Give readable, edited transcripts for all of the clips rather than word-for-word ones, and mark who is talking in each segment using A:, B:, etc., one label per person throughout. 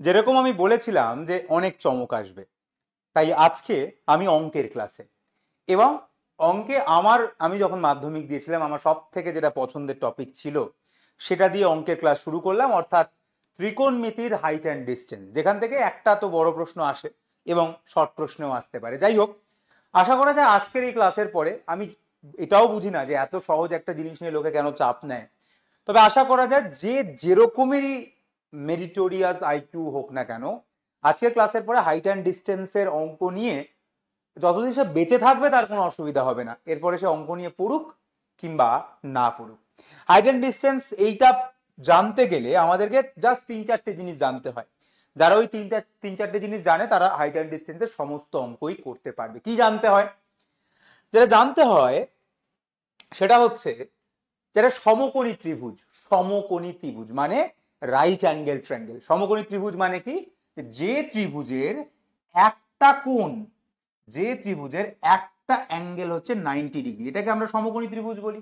A: যেরকম আমি বলেছিলাম যে অনেক চমক আসবে, তাই আজকে আমি অঙ্কের ক্লাসে। এবং অঙ্কে আমি যখন মাধ্যমিক দিয়েছিলাম আমার সব থেকে যেটা পছন্দের টপিক ছিল সেটা দিয়ে অঙ্কের ক্লাস শুরু করলাম, অর্থাৎ ত্রিকোণমিতির হাইট অ্যান্ড ডিস্টেন্স, যেখান থেকে একটা তো বড় প্রশ্ন আসে এবং শর্ট প্রশ্নও আসতে পারে। যাই হোক, আশা করা যায় আজকের এই ক্লাসের পরে আমি এটাও বুঝি না যে এত সহজ একটা জিনিস নিয়ে লোকে কেন চাপ নেয়, তবে আশা করা যায় যে যেরকমেরই মেরিটোরিয়াস আইকিউ হোক না কেন, আজকের ক্লাসের পরে হাইট অ্যান্ড ডিস্টেন্সের অঙ্ক নিয়ে যতদিন সে বেঁচে থাকবে তার কোনো অসুবিধা হবে না, এরপরে সে অঙ্ক নিয়ে পড়ুক কিংবা না পড়ুক। হাইট অ্যান্ড ডিস্টেন্স এইটা জানতে গেলে আমাদেরকে জাস্ট 3-4টে জিনিস জানতে হয়। যারা ওই 3-4টে জিনিস জানে তারা হাইট অ্যান্ড ডিস্টেন্সের সমস্ত অঙ্কই করতে পারবে। কি জানতে হয়? যেটা জানতে হয় সেটা হচ্ছে যেটা সমকোণী ত্রিভুজ। সমকোণী ত্রিভুজ মানে রাইট অ্যাঙ্গেল ট্রায়াঙ্গেল। সমকোণী ত্রিভুজ মানে কি? যে ত্রিভুজের একটা কোণ, যে ত্রিভুজের একটা অ্যাঙ্গেল হচ্ছে 90 ডিগ্রি, এটাকে আমরা সমকোণী ত্রিভুজ বলি।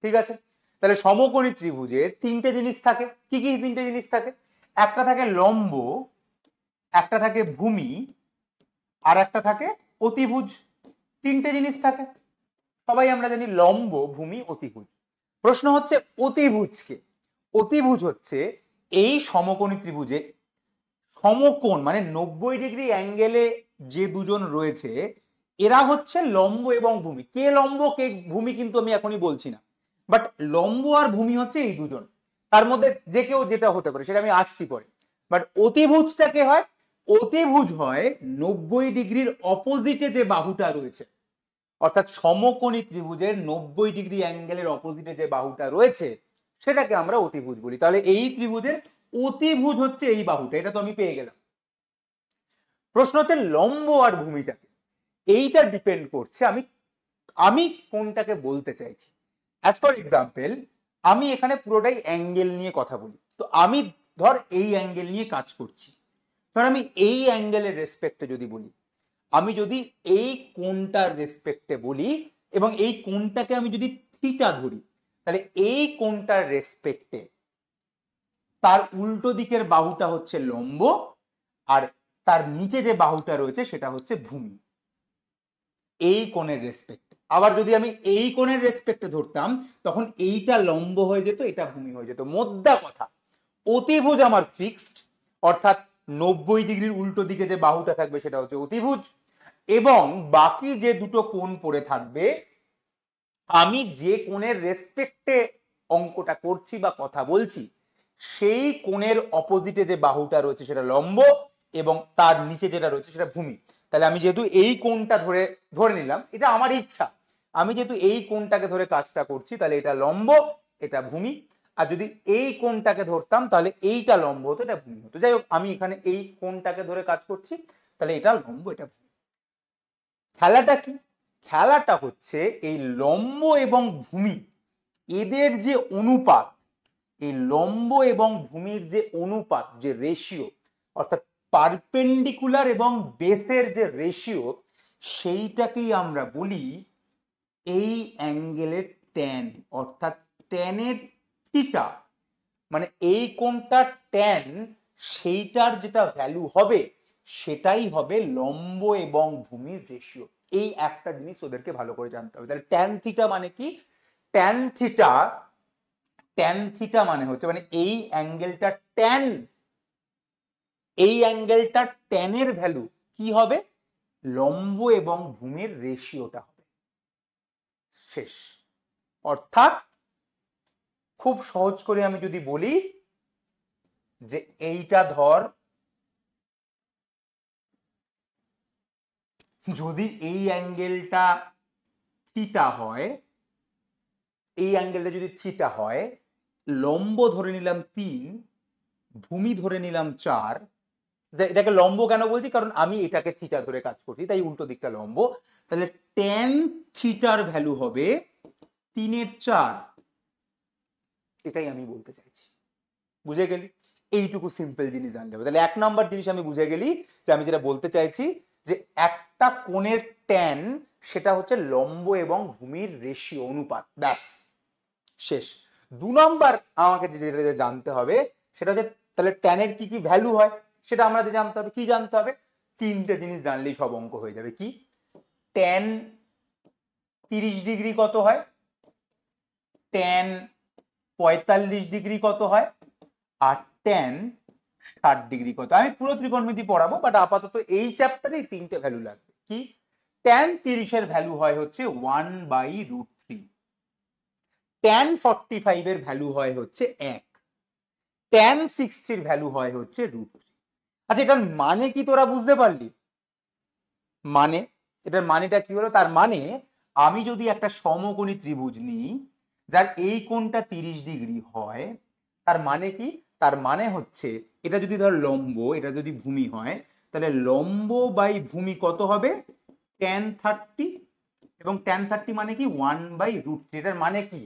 A: ঠিক আছে, তাহলে সমকোণী ত্রিভুজের তিনটে জিনিস থাকে। কি কি তিনটে জিনিস থাকে? একটা থাকে লম্ব, একটা থাকে ভূমি, আর একটা থাকে অতিভুজ। তিনটে জিনিস থাকে, সবাই আমরা জানি লম্ব, ভূমি, অতিভুজ। প্রশ্ন হচ্ছে অতিভুজকে। অতিভুজ হচ্ছে এই সমকোণী ত্রিভুজে সমকোণ মানে 90 ডিগ্রি অ্যাঙ্গেলে যে দুজন রয়েছে এরা হচ্ছে লম্ব এবং ভূমি। কে লম্ব কে ভূমি কিন্তু আমি এখনই বলছি না, বাট লম্ব আর ভূমি হচ্ছে এই দুজন, তার মধ্যে যে কেউ যেটা হতে পারে সেটা আমি আসছি পরে। বাট অতিভুজটা কে হয়? অতিভুজ হয় 90 ডিগ্রির অপোজিটে যে বাহুটা রয়েছে, অর্থাৎ সমকোণী ত্রিভুজের 90 ডিগ্রি অ্যাঙ্গেলের অপোজিটে যে বাহুটা রয়েছে সেটাকে আমরা অতিভুজ বলি। তাহলে এই ত্রিভুজের অতিভুজ হচ্ছে এই বাহুটা, এটা তো আমি পেয়ে গেলাম। প্রশ্ন হচ্ছে লম্ব আর ভূমিটাকে, এইটা ডিপেন্ড করছে আমি আমি কোনটাকে বলতে চাইছি। অ্যাজ ফর এক্সাম্পল, আমি এখানে পুরোটাই অ্যাঙ্গেল নিয়ে কথা বলি, তো আমি ধর এই অ্যাঙ্গেল নিয়ে কাজ করছি। ধর আমি এই অ্যাঙ্গেলের রেসপেক্টে যদি বলি, আমি যদি এই কোণটার রেসপেক্টে বলি এবং এই কোণটাকে আমি যদি থিটা ধরি, তাহলে এই কোণটার রেসপেক্টে তার উল্টো দিকের বাহুটা হচ্ছে লম্ব, আর তার নিচে যে বাহুটা রয়েছে সেটা হচ্ছে ভূমি। এই কোণের রেসপেক্টে আবার যদি আমি এই কোণের রেসপেক্টে ধরতাম তখন এইটা লম্ব হয়ে যেত, এটা ভূমি হয়ে যেত। মোদ্দা কথা, অতিভুজ আমার ফিক্সড, অর্থাৎ 90 ডিগ্রির উল্টো দিকে যে বাহুটা থাকবে সেটা হচ্ছে অতিভুজ, এবং বাকি যে দুটো কোণ পড়ে থাকবে আমি যে কোণের রেসপেক্টে অঙ্কটা করছি বা কথা বলছি সেই কোণের অপোজিটে যে বাহুটা রয়েছে সেটা লম্ব এবং তার নিচে যেটা রয়েছে সেটা ভূমি। তাহলে আমি যেহেতু এই কোণটা ধরে নিলাম, এটা আমার ইচ্ছা, আমি যেহেতু এই কোণটাকে ধরে কাজটা করছি তাহলে এটা লম্ব, এটা ভূমি। আর যদি এই কোণটাকে ধরতাম তাহলে এইটা লম্ব হতো, এটা ভূমি হতো। যাই হোক, আমি এখানে এই কোণটাকে ধরে কাজ করছি, তাহলে এটা লম্ব, এটা ভূমি। খেলাটা কি? খেলাটা হচ্ছে এই লম্ব এবং ভূমি এদের যে অনুপাত, এই লম্ব এবং ভূমির যে অনুপাত, যে রেশিও, অর্থাৎ পারপেন্ডিকুলার এবং বেসের যে রেশিও, সেইটাকেই আমরা বলি এই অ্যাঙ্গেলের ট্যান, অর্থাৎ ট্যানের থিটা। মানে এই কোণটা ট্যান, সেইটার যেটা ভ্যালু হবে সেটাই হবে লম্ব এবং ভূমির রেশিও। এই একটা জিনিস ওদেরকে ভালো করে জানতে হবে। তাহলে ট্যান থিটা মানে কি? ট্যান থিটা, ট্যান থিটা মানে হচ্ছে মানে এই অ্যাঙ্গেলটা ট্যান, এই অ্যাঙ্গেলটা ট্যানের ভ্যালু কি হবে? লম্ব এবং ভূমির রেশিওটা হবে। শেষ। অর্থাৎ খুব সহজ করে আমি যদি বলি যে এইটা ধর, যদি এই অ্যাঙ্গেলটা থিটা হয়, এই অ্যাঙ্গেলটা যদি থিটা হয়, লম্ব ধরে নিলাম 3, ভূমি ধরে নিলাম 4। এটাকে লম্ব কেন বলছি? কারণ আমি এটাকে থিটা ধরে কাজ করছি, তাই উল্টো দিকটা লম্ব। তাহলে ট্যান থিটার ভ্যালু হবে 3/4। এটাই আমি বলতে চাইছি। বুঝে গেলি? এইটুকু সিম্পল জিনিস জানলে হবে। তাহলে 1 নাম্বার জিনিস আমি বুঝে গেলি যে আমি যেটা বলতে চাইছি যে একটা কোণের ট্যান সেটা হচ্ছে লম্ব এবং ভূমির রেশিও, অনুপাত। ব্যাস, শেষ। 2 নাম্বার আমাকে যেটা জানতে হবে সেটা হচ্ছে তাহলে ট্যানের কি কি ভ্যালু হয়। সেটা আমরা জানতে হবে। কি জানতে হবে? তিনটে জিনিস জানলেই সব অঙ্ক হয়ে যাবে। কি? ট্যান 30 ডিগ্রি কত হয়, ট্যান 45 ডিগ্রি কত হয়, আর ট্যান 60 ডিগ্রি কত। আমি পুরো ত্রিকোণমিতি পড়াবো, বাট আপাতত এই চ্যাপ্টারে তিনটে ভ্যালু লাগবে। কি? ট্যান 30 এর ভ্যালু হয় হচ্ছে 1/√3, ট্যান 45 এর ভ্যালু হয় হচ্ছে 1, ট্যান 60 এর ভ্যালু হয় হচ্ছে √3। আচ্ছা, এটার মানে কি তোরা বুঝতে পারলি? মানে এটার মানেটা কি হলো? তার মানে আমি যদি একটা সমকোণী ত্রিভুজ নিই যার এই কোণটা 30 ডিগ্রি হয়, তার মানে কি? তার মানে হচ্ছে এটা যদি ধর লম্ব, এটা যদি ভূমি হয়, তাহলে লম্ব বাই ভূমি কত হবে? tan 30, এবং tan 30 মানে কি? 1/√3। এটার মানে কি?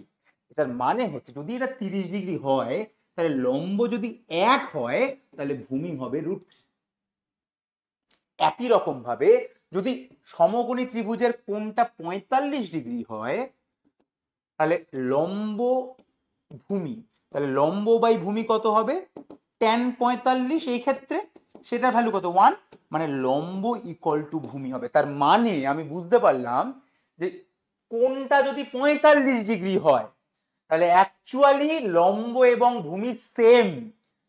A: এটার মানে হচ্ছে যদি এটা 30 ডিগ্রি হয়, তাহলে লম্ব যদি 1 হয়, তাহলে ভূমি হবে √3। একই রকম ভাবে যদি সমকোণী ত্রিভুজের কোণটা 45 ডিগ্রি হয়, তাহলে লম্ব ভূমি, তাহলে লম্ব বাই ভূমি কত হবে? tan 45। এই ক্ষেত্রে সেটার ভ্যালু কত? 1, মানে লম্ব ইকুয়াল টু ভূমি হবে। তার মানে আমি বুঝতে পারলাম যে কোণটা যদি 45 ডিগ্রি হয়, তাহলে অ্যাকচুয়ালি লম্ব এবং ভূমি সেম।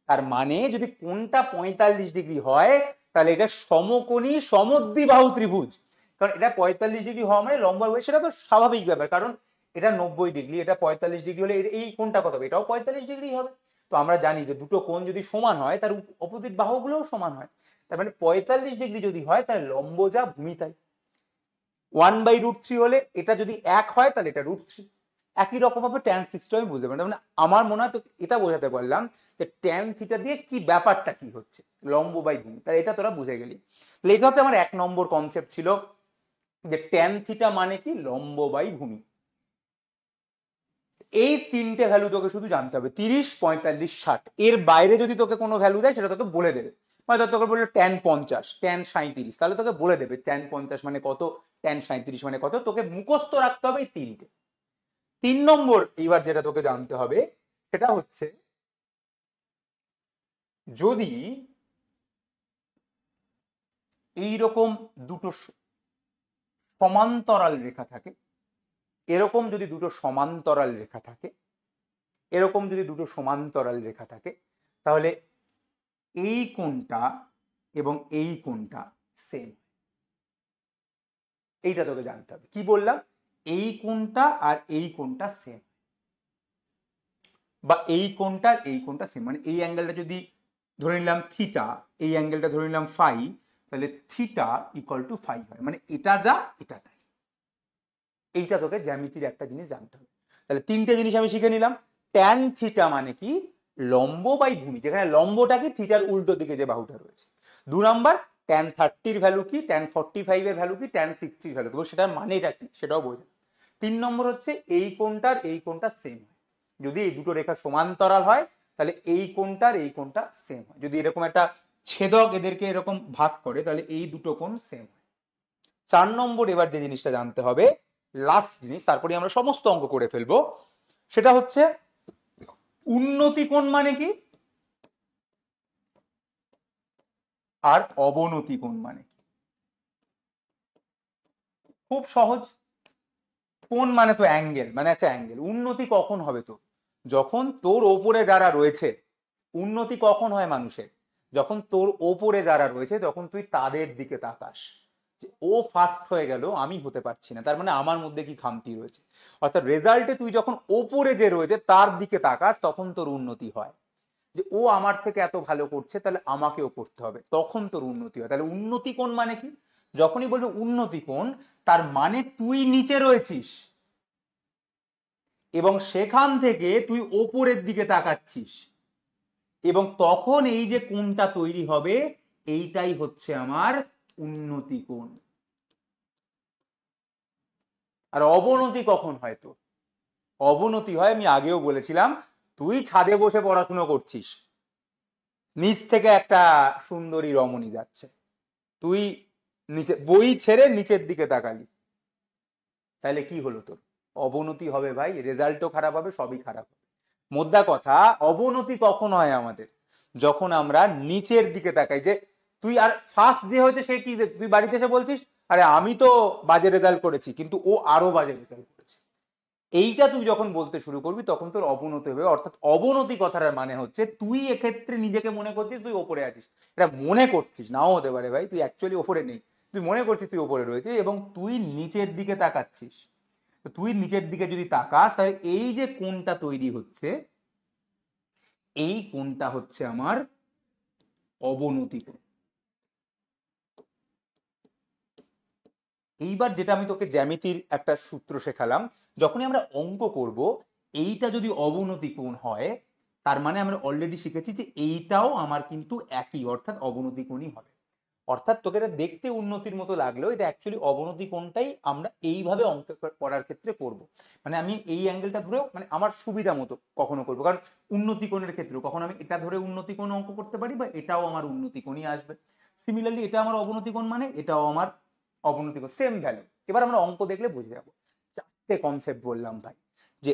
A: তার মানে যদি কোণটা 45 ডিগ্রি হয়, তাহলে এটা সমকোণী সমদ্বিবাহু ত্রিভুজ। কারণ এটা 45 ডিগ্রি হওয়া মানে লম্ব, সেটা তো স্বাভাবিক ব্যাপার, কারণ এটা 90 ডিগ্রি, এটা 45 ডিগ্রি হলে এই কোণটা কত হবে? এটাও 45 ডিগ্রি হবে। তো আমরা জানি যে দুটো কোণ যদি সমান হয়, তার অপোজিট বাহুগুলোও সমান হয়। তার মানে 45 ডিগ্রি যদি হয়, তাহলে লম্ব যা ভূমি তাই। 1/√3 হলে এটা যদি 1 হয়, তাহলে এটা √3। একই রকম ভাবে tan 60 আমি বুঝতে পারি। মানে আমার মনে হয় তো এটা বোঝাতে পারলাম যে tan থিটা দিয়ে কি ব্যাপারটা কি হচ্ছে, লম্ব বাই ভূমি। তাহলে এটা তোরা বুঝে গেলি। তাহলে এটা হচ্ছে আমার 1 নম্বর কনসেপ্ট ছিল, যে tan থিটা মানে কি? লম্ব বাই ভূমি। এই তিনটে ভ্যালু তোকে শুধু জানতে হবে, 30, 45, 60। এর বাইরে যদি তোকে কোনো ভ্যালু দেয়, সেটা তোকে বলে দেবে। মানে তোকে বললো tan 50, tan 37, তাহলে তোকে বলে দেবে tan 50 মানে কত, tan 37 মানে কত। তোকে মুখস্থ রাখতে হবে এই তিনটে। 3 নম্বর এইবার যেটা তোকে জানতে হবে, সেটা হচ্ছে যদি এইরকম দুটো সমান্তরাল রেখা থাকে, এরকম যদি দুটো সমান্তরাল রেখা থাকে, এরকম যদি দুটো সমান্তরাল রেখা থাকে, তাহলে এই কোণটা এবং এই কোণটা সেম। এইটা তোকে জানতে হবে। কি বললাম? এই কোণটা আর এই কোণটা সেম, বা এই কোণটা আর এই কোণটা সেম। মানে এই অ্যাঙ্গেলটা যদি ধরে নিলাম থিটা, এই অ্যাঙ্গেলটা ধরে নিলাম ফাই, তাহলে থিটা ইকুয়াল টু ফাই হয়। মানে এটা যা এটা তাই। এইটা তোকে জ্যামিতির একটা জিনিস জানতে হবে। তাহলে তিনটে জিনিস আমি শিখে নিলাম। ট্যান থিটা মানে কি? লম্ব বাই ভূমি, যেখানে লম্বটা কি? থিটার উল্টো দিকে যে বাহুটা রয়েছে। 2 নাম্বার, ট্যান 30 ভ্যালু কি, ট্যান 45 এর ভ্যালু কি, ট্যান 60 ভ্যালু কি, সেটার মানেটা কি সেটাও বোঝা। 3 নম্বর হচ্ছে এই কোণটার এই কোণটা সেম হয়। যদি এই দুটো রেখা সমান্তরাল হয়, তাহলে এই কোণটার এই কোণটা সেম হয়। যদি এরকম একটা ছেদক এদেরকে এরকম ভাগ করে, তাহলে এই দুটো কোণ সেম হয়। 4 নম্বর এবার যে জিনিসটা জানতে হবে, লাস্ট জিনিস, তারপরে আমরা সমস্ত অঙ্ক করে ফেলবো, সেটা হচ্ছে উন্নতি কোণ মানে কি, আর অবনতি কোণ মানে কি। খুব সহজ। কোণ মানে তো অ্যাঙ্গেল, মানে একটা অ্যাঙ্গেল। উন্নতি কখন হবে? তো যখন তোর ওপরে যারা রয়েছে, উন্নতি কখন হয় মানুষের? যখন তোর ওপরে যারা রয়েছে, তখন তুই তাদের দিকে তাকাস, যে ও ফার্স্ট হয়ে গেল, আমি হতে পারছি না, তার মানে আমার মধ্যে কি খামতি রয়েছে। অর্থাৎ রেজাল্টে তুই যখন ওপরে যে রয়েছে তার দিকে তাকাস, তখন তোর উন্নতি হয়। যে ও আমার থেকে এত ভালো করছে, তাহলে আমাকেও করতে হবে, তখন তোর উন্নতি হয়। তাহলে উন্নতি কোণ মানে কি? যখনই বলবে উন্নতি কোণ, তার মানে তুই নিচে রয়েছিস এবং সেখান থেকে তুই ওপরের দিকে তাকাচ্ছিস, এবং তখন এই যে কোণটা তৈরি হবে, এইটাই হচ্ছে আমার উন্নতি কোণ। আর অবনতি কখন হয়? তো অবনতি হয়, আমি আগেও বলেছিলাম, তুই ছাদে বসে পড়াশুনো করছিস, নিচ থেকে একটা সুন্দরী রমণী যাচ্ছে, তুই নিচে বই ছেড়ে নিচের দিকে তাকালি, তাহলে কি হলো? তোর অবনতি হবে ভাই, রেজাল্টও খারাপ হবে, সবই খারাপ হবে। মোদ্দা কথা, অবনতি কখন হয় আমাদের? যখন আমরা নিচের দিকে তাকাই, যে তুই আর ফার্স্ট যে হয়েছে সে কি, তুই বাড়িতে এসে বলছিস আরে আমি তো বাজে রেজাল্ট করেছি কিন্তু ও আরো বাজে রেজাল্ট করেছে। এইটা তুই যখন বলতে শুরু করবি তখন তোর অবনতি হবে। অর্থাৎ অবনতি কথাটার মানে হচ্ছে তুই এক্ষেত্রে নিজেকে মনে করছিস তুই ওপরে আছিস। এটা মনে করছিস, নাও হতে পারে ভাই, তুই অ্যাকচুয়ালি ওপরে নেই, তুই মনে করছিস তুই ওপরে রয়েছিস এবং তুই নিচের দিকে তাকাচ্ছিস। তো তুই নিচের দিকে যদি তাকাস তাহলে এই যে কোণটা তৈরি হচ্ছে, এই কোণটা হচ্ছে আমার অবনতি কোণ। এইবার যেটা আমি তোকে জ্যামিতির একটা সূত্র শেখালাম, যখনই আমরা অঙ্ক করব এইটা যদি অবনতি কোণ হয় তার মানে আমরা অলরেডি শিখেছি যে এইটাও আমার কিন্তু একই, অর্থাৎ অবনতি কোণই হবে। অর্থাৎ তোকে এটা দেখতে উন্নতির মতো লাগলেও এটা অ্যাকচুয়ালি অবনতি কোণটাই আমরা এইভাবে অঙ্ক করার ক্ষেত্রে করব। মানে আমি এই অ্যাঙ্গেলটা ধরেও মানে আমার সুবিধা মতো কখনো করবো, কারণ উন্নতি কোণের ক্ষেত্রেও কখনো আমি এটা ধরে উন্নতি কোণ অঙ্ক করতে পারি বা এটাও আমার উন্নতি কোণই আসবে। সিমিলারলি এটা আমার অবনতি কোণ মানে এটাও আমার অবনতি কোণ, সেম ভ্যালু। এবার আমরা অঙ্ক দেখলে বুঝে যাবো। চারটে কনসেপ্ট বললাম ভাই, যে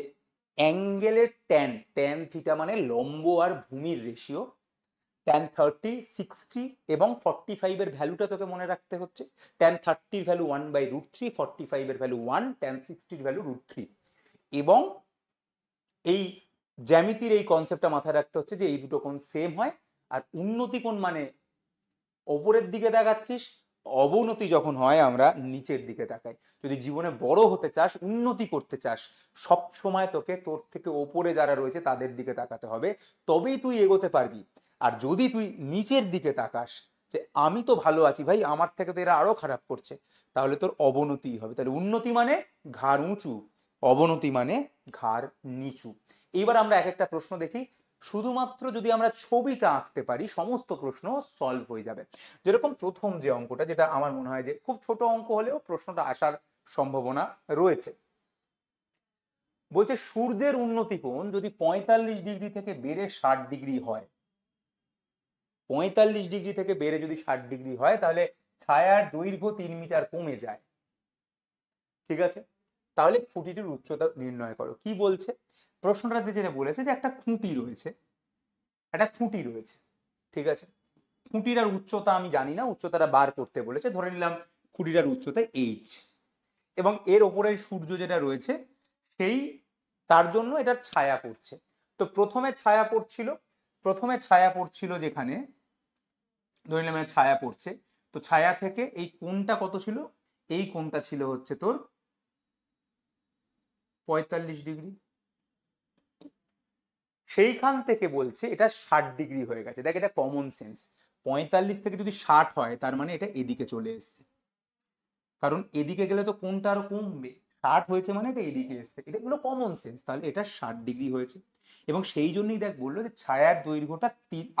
A: অ্যাঙ্গেলের ট্যান, ট্যান থিটা মানে লম্ব আর ভূমির রেশিও, ট্যান 30, 60 এবং 45 এর ভ্যালুটা তোকে মনে রাখতে হচ্ছে। ট্যান 30 এর ভ্যালু 1/√3, 45 এর ভ্যালু 1, ট্যান 60 এর ভ্যালু √3। এবং এই জ্যামিতির এই কনসেপ্টটা মাথায় রাখতে হচ্ছে যে এই দুটো কোণ সেম হয়। আর উন্নতি কোণ মানে ওপরের দিকে তাকাচ্ছিস, অবনতি যখন হয় আমরা নিচের দিকে তাকাই। যদি জীবনে বড় হতে চাস, উন্নতি করতে চাস, সব সময় তোকে তোর থেকে ওপরে যারা রয়েছে তাদের দিকে তাকাতে হবে, তবেই তুই এগোতে পারবি। আর যদি তুই নিচের দিকে তাকাস যে আমি তো ভালো আছি ভাই, আমার থেকে তো এরা আরো খারাপ করছে, তাহলে তোর অবনতিই হবে। তাহলে উন্নতি মানে ঘাড় উঁচু, অবনতি মানে ঘাড় নিচু। এইবার আমরা এক একটা প্রশ্ন দেখি। শুধুমাত্র যদি আমরা ছবিটা আঁকতে পারি সমস্ত প্রশ্ন সলভ হয়ে যাবে। যেরকম প্রথম যে অঙ্কটা, যেটা আমার মনে হয় যে খুব ছোট অঙ্ক হলেও প্রশ্নটা আসার সম্ভাবনা রয়েছে। বলছে সূর্যের উন্নতি কোণ যদি 45 ডিগ্রি থেকে বেড়ে 60 ডিগ্রি হয়, 45 ডিগ্রি থেকে বেড়ে যদি 60 ডিগ্রি হয় তাহলে ছায়ার দৈর্ঘ্য 3 মিটার কমে যায়। ঠিক আছে, তাহলে খুঁটিটির উচ্চতা নির্ণয় করো। কি বলছে প্রশ্নটাতে? যেটা বলেছে যে একটা খুঁটি রয়েছে, একটা খুঁটি রয়েছে, ঠিক আছে, খুঁটিটার উচ্চতা আমি জানি না, উচ্চতাটা বার করতে বলেছে। ধরে নিলাম খুঁটিটার উচ্চতা h, এবং এর ওপরে সূর্য যেটা রয়েছে সেই তার জন্য এটার ছায়া পড়ছে। তো প্রথমে ছায়া পড়ছিল যেখানে, ধরে নিলাম ছায়া পড়ছে, তো ছায়া থেকে এই কোণটা কত ছিল? এই কোণটা ছিল হচ্ছে তোর 45 ডিগ্রি। সেইখান থেকে বলছে এটা 60 ডিগ্রি হয়ে গেছে। দেখ এটা কমন সেন্স, 45 থেকে যদি 60 হয় তার মানে এটা এদিকে চলে এসছে, কারণ এদিকে গেলে তো কোণটা আরো কমবে। 60 হয়েছে মানে এটা এদিকে এসছে, এটা হলো কমন সেন্স। তাহলে এটা 60 ডিগ্রি হয়েছে। এবং সেই জন্যই দেখ বললো যে ছায়ার দৈর্ঘ্যটা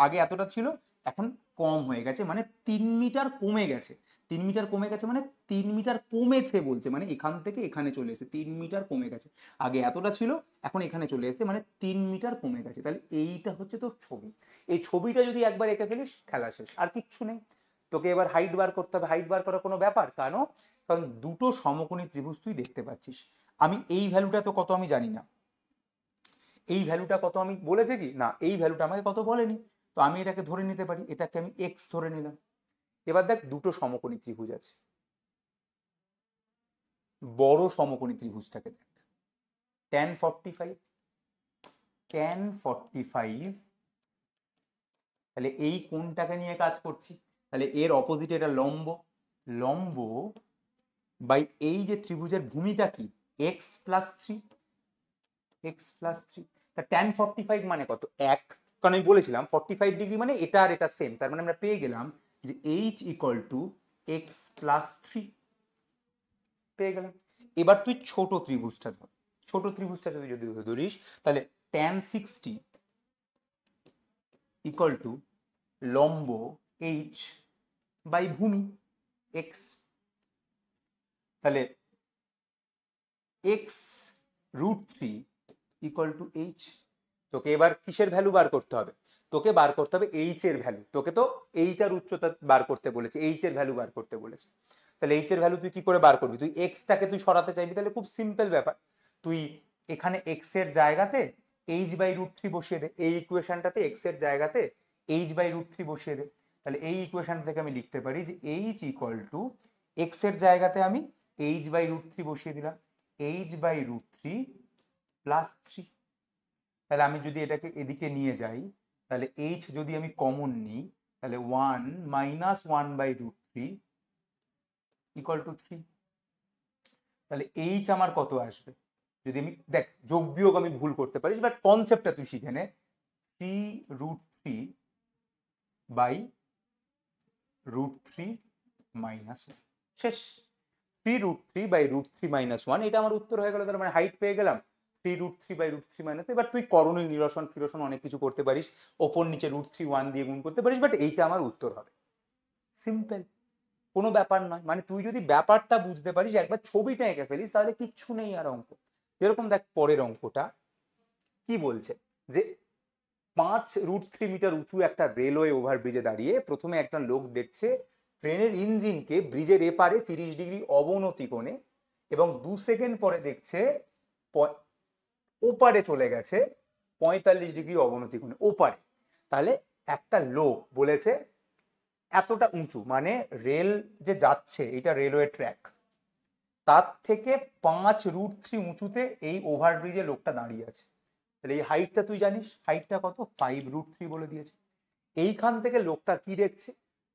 A: আগে এতটা ছিল, এখন কম হয়ে গেছে, মানে 3 মিটার কমে গেছে। 3 মিটার কমে গেছে মানে 3 মিটার কমেছে বলছে, মানে এখান থেকে এখানে চলে এসে 3 মিটার কমে গেছে। আগে এতটা ছিল এখন এখানে চলে এসেছে, মানে 3 মিটার কমে গেছে। তাহলে এইটা হচ্ছে তোর ছবি। এই ছবিটা যদি একবার এঁকে ফেলিস খেলা শেষ, আর কিচ্ছু নেই। তোকে এবার হাইট বার করতে হবে, হাইট বার করার কোনো ব্যাপার কেন? কারণ দুটো সমকোণী ত্রিভুজ তুই দেখতে পাচ্ছিস। আমি এই ভ্যালুটা তো কত আমি জানি না, এই ভ্যালুটা কত আমি বলেছে কি না, এই ভ্যালুটা আমাকে কত বলেনি। তো আমি এটাকে ধরে নিতে পারি, এটাকে আমি এক্স ধরে নিলাম। এবার দেখ দুটো সমকোণী ত্রিভুজ আছে, বড় সমকোণী ত্রিভুজটাকে দেখ, tan 45, tan 45, তাহলে এই কোণটাকে নিয়ে কাজ করছি। তাহলে এর অপোজিটে এটা লম্ব, লম্ব বাই এই যে ত্রিভুজের ভূমিটা কি, এক্স প্লাস 3, এক্স প্লাস 3। তা tan 45 মানে কত? 1, কারণ আমি বলেছিলাম 45 ডিগ্রি মানে এটা আর এটা সেম, তার মানে আমরা পেয়ে গেলাম যে h equal to x plus 3 পেয়ে গেলাম। এবার তুই ছোট ত্রিভুজটা ধর, ছোট ত্রিভুজটা যদি যদি ধরিস তাহলে tan 60 ইকুয়াল টু লম্ব h বাই ভূমি x, তাহলে এক্স √3 ইকুয়াল টু এইচ। তোকে এবার কিসের ভ্যালু বার করতে হবে? তোকে বার করতে হবে এইচ এর ভ্যালু। তোকে তো এইটার উচ্চতা বার করতে বলেছে, এইচ এর ভ্যালু বার করতে বলেছে। তাহলে এইচ এর ভ্যালু তুই কি করে বার করবি? তুই এক্সটাকে তুই সরাতে চাইবি, তাহলে খুব সিম্পল ব্যাপার, তুই এখানে এক্স এর জায়গাতে এইচ বাই √3 বসিয়ে দে। এই ইকুয়েশনটাতে এক্স এর জায়গাতে h/√3 বসিয়ে দে। তাহলে এই ইকুয়েশন থেকে আমি লিখতে পারি যে h = x এর জায়গাতে আমি h/√3 বসিয়ে দিলাম, h/√3 + 3। তাহলে আমি যদি এটাকে এদিকে নিয়ে যাই, তাহলে h যদি আমি কমন নিই, তাহলে 1 - 1/√3 = 3। তাহলে h আমার কত আসবে? যদি আমি দেখ যোগ বিয়োগ আমি ভুল করতে পারি, বাট কনসেপ্টটা তুই শিখে নে। 3√3/√3 - 1 শেষ। 3√3/√3 - 1 এটা আমার উত্তর হয়ে গেল। তার মানে হাইট পেয়ে গেলাম 3√3/√3 - এবার তুই করণীয় নিরসন ফিরসন অনেক কিছু করতে পারিস, ওপর নিচে √3 1 দিয়ে গুণ করতে পারিস, বাট এইটা আমার উত্তর হবে। সিম্পল, কোনো ব্যাপার নয়। মানে তুই যদি ব্যাপারটা বুঝতে পারিস, একবার ছবিটা এঁকে ফেলিস, তাহলে কিচ্ছু নেই আর অঙ্ক। যেরকম দেখ পরের অঙ্কটা কি বলছে, যে 5√3 মিটার উঁচু একটা রেলওয়ে ওভারব্রিজে দাঁড়িয়ে প্রথমে একটা লোক দেখছে ট্রেনের ইঞ্জিনকে ব্রিজের এপারে 30 ডিগ্রি অবনতি কোণে, এবং 2 সেকেন্ড পরে দেখছে ওপারে চলে গেছে 45 ডিগ্রি অবনতি কোণে ওপারে। তাহলে একটা লোক বলেছে এতটা উঁচু, মানে রেল যে যাচ্ছে এটা রেলওয়ে ট্র্যাক, তার থেকে 5√3 উঁচুতে এই ওভারব্রিজে লোকটা দাঁড়িয়ে আছে। তাহলে এই হাইটটা তুই জানিস, হাইটটা কত? 5√3 বলে দিয়েছে। এইখান থেকে লোকটা কি দেখছে,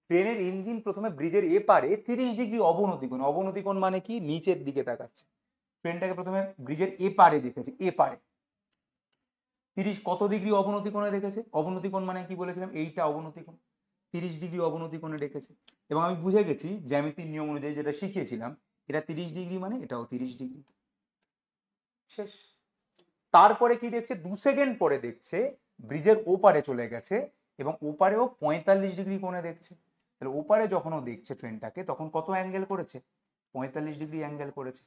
A: ট্রেনের ইঞ্জিন প্রথমে ব্রিজের এপারে 30 ডিগ্রি অবনতি কোণ, অবনতি কোণ মানে কি, নিচের দিকে তাকাচ্ছে। ট্রেনটাকে প্রথমে ব্রিজের এপারে দেখেছে, এপারে 30 কত ডিগ্রি অবনতি কোণে রেখেছে। অবনতি কোণ মানে কি বলেছিলাম, এইটা অবনতি কোণ, 30 ডিগ্রি অবনতি কোণে রেখেছে। এবং আমি বুঝে গেছি জ্যামিতির নিয়ম অনুযায়ী যেটা শিখিয়েছিলাম, এটা 30 ডিগ্রি মানে এটাও 30 ডিগ্রি। শেষ। তারপরে কি দেখছে, 2 সেকেন্ড পরে দেখছে ব্রিজের ওপারে চলে গেছে এবং ওপারেও 45 ডিগ্রি কোণে দেখছে। তাহলে ওপারে যখন ও দেখছে ট্রেনটাকে, তখন কত অ্যাঙ্গেল করেছে? 45 ডিগ্রি অ্যাঙ্গেল করেছে।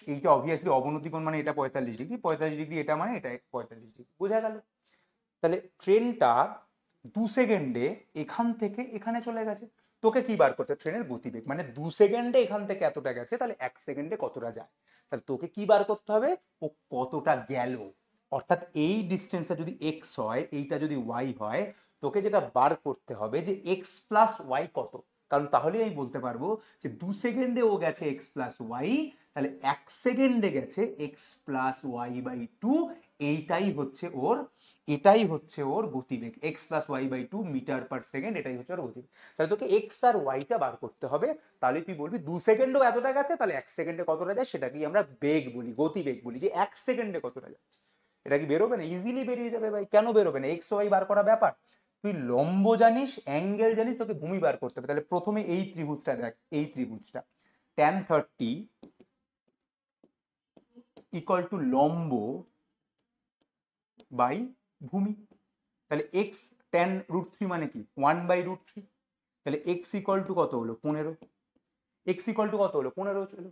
A: এইটা অবভিয়াসলি অবনতি কোণ মানে এটা 45 ডিগ্রি, 45 ডিগ্রি এটা মানে এটা 45 ডিগ্রি। বোঝা গেল? তাহলে ট্রেনটা 2 সেকেন্ডে এখান থেকে এখানে চলে গেছে। তোকে কি বার করতে? ট্রেনের গতিবেগ, মানে 2 সেকেন্ডে এখান থেকে এতটা গেছে, তাহলে 1 সেকেন্ডে কতটা যায়। তাহলে তোকে কি বার করতে হবে, ও কতটা গেল। অর্থাৎ এই ডিস্টেন্সটা যদি এক্স হয়, এইটা যদি ওয়াই হয়, তোকে যেটা বার করতে হবে যে এক্স প্লাস ওয়াই কত। কারণ তাহলেই আমি বলতে পারবো যে 2 সেকেন্ডে ও গেছে এক্স প্লাস ওয়াই, তাহলে 1 সেকেন্ডে গেছে এক্স প্লাস ওয়াই/2। এইটাই হচ্ছে ওর, এটাই হচ্ছে ওর গতিবেগ, এক্স প্লাস ওয়াই/2 মিটার/সেকেন্ড, এটাই হচ্ছে ওর গতিবেগ। তাহলে তোকে এক্স আর ওয়াইটা বার করতে হবে। তাহলে তুই বলবি 2 সেকেন্ডেও এতটা গেছে, তাহলে 1 সেকেন্ডে কতটা যায় সেটাকেই আমরা বেগ বলি, গতিবেগ বলি, যে 1 সেকেন্ডে কতটা যাচ্ছে। এটা কি বেরোবে না? ইজিলি বেরিয়ে যাবে ভাই। কেন বেরোবে না? এক্স ওয়াই বার করা ব্যাপার। তুই লম্ব জানিস, অ্যাঙ্গেল জানিস, তোকে ভূমি বার করতে হবে। তাহলে প্রথমে এই ত্রিভুজটা দেখ, এই ত্রিভুজটা tan 30 = লম্ব বাই ভূমি। তাহলে এক্স tan√3 মানে কি 1/√3। তাহলে এক্স ইকুয়াল টু কত হলো? 15। এক্স ইকুয়াল টু কত হলো? 15 চলো।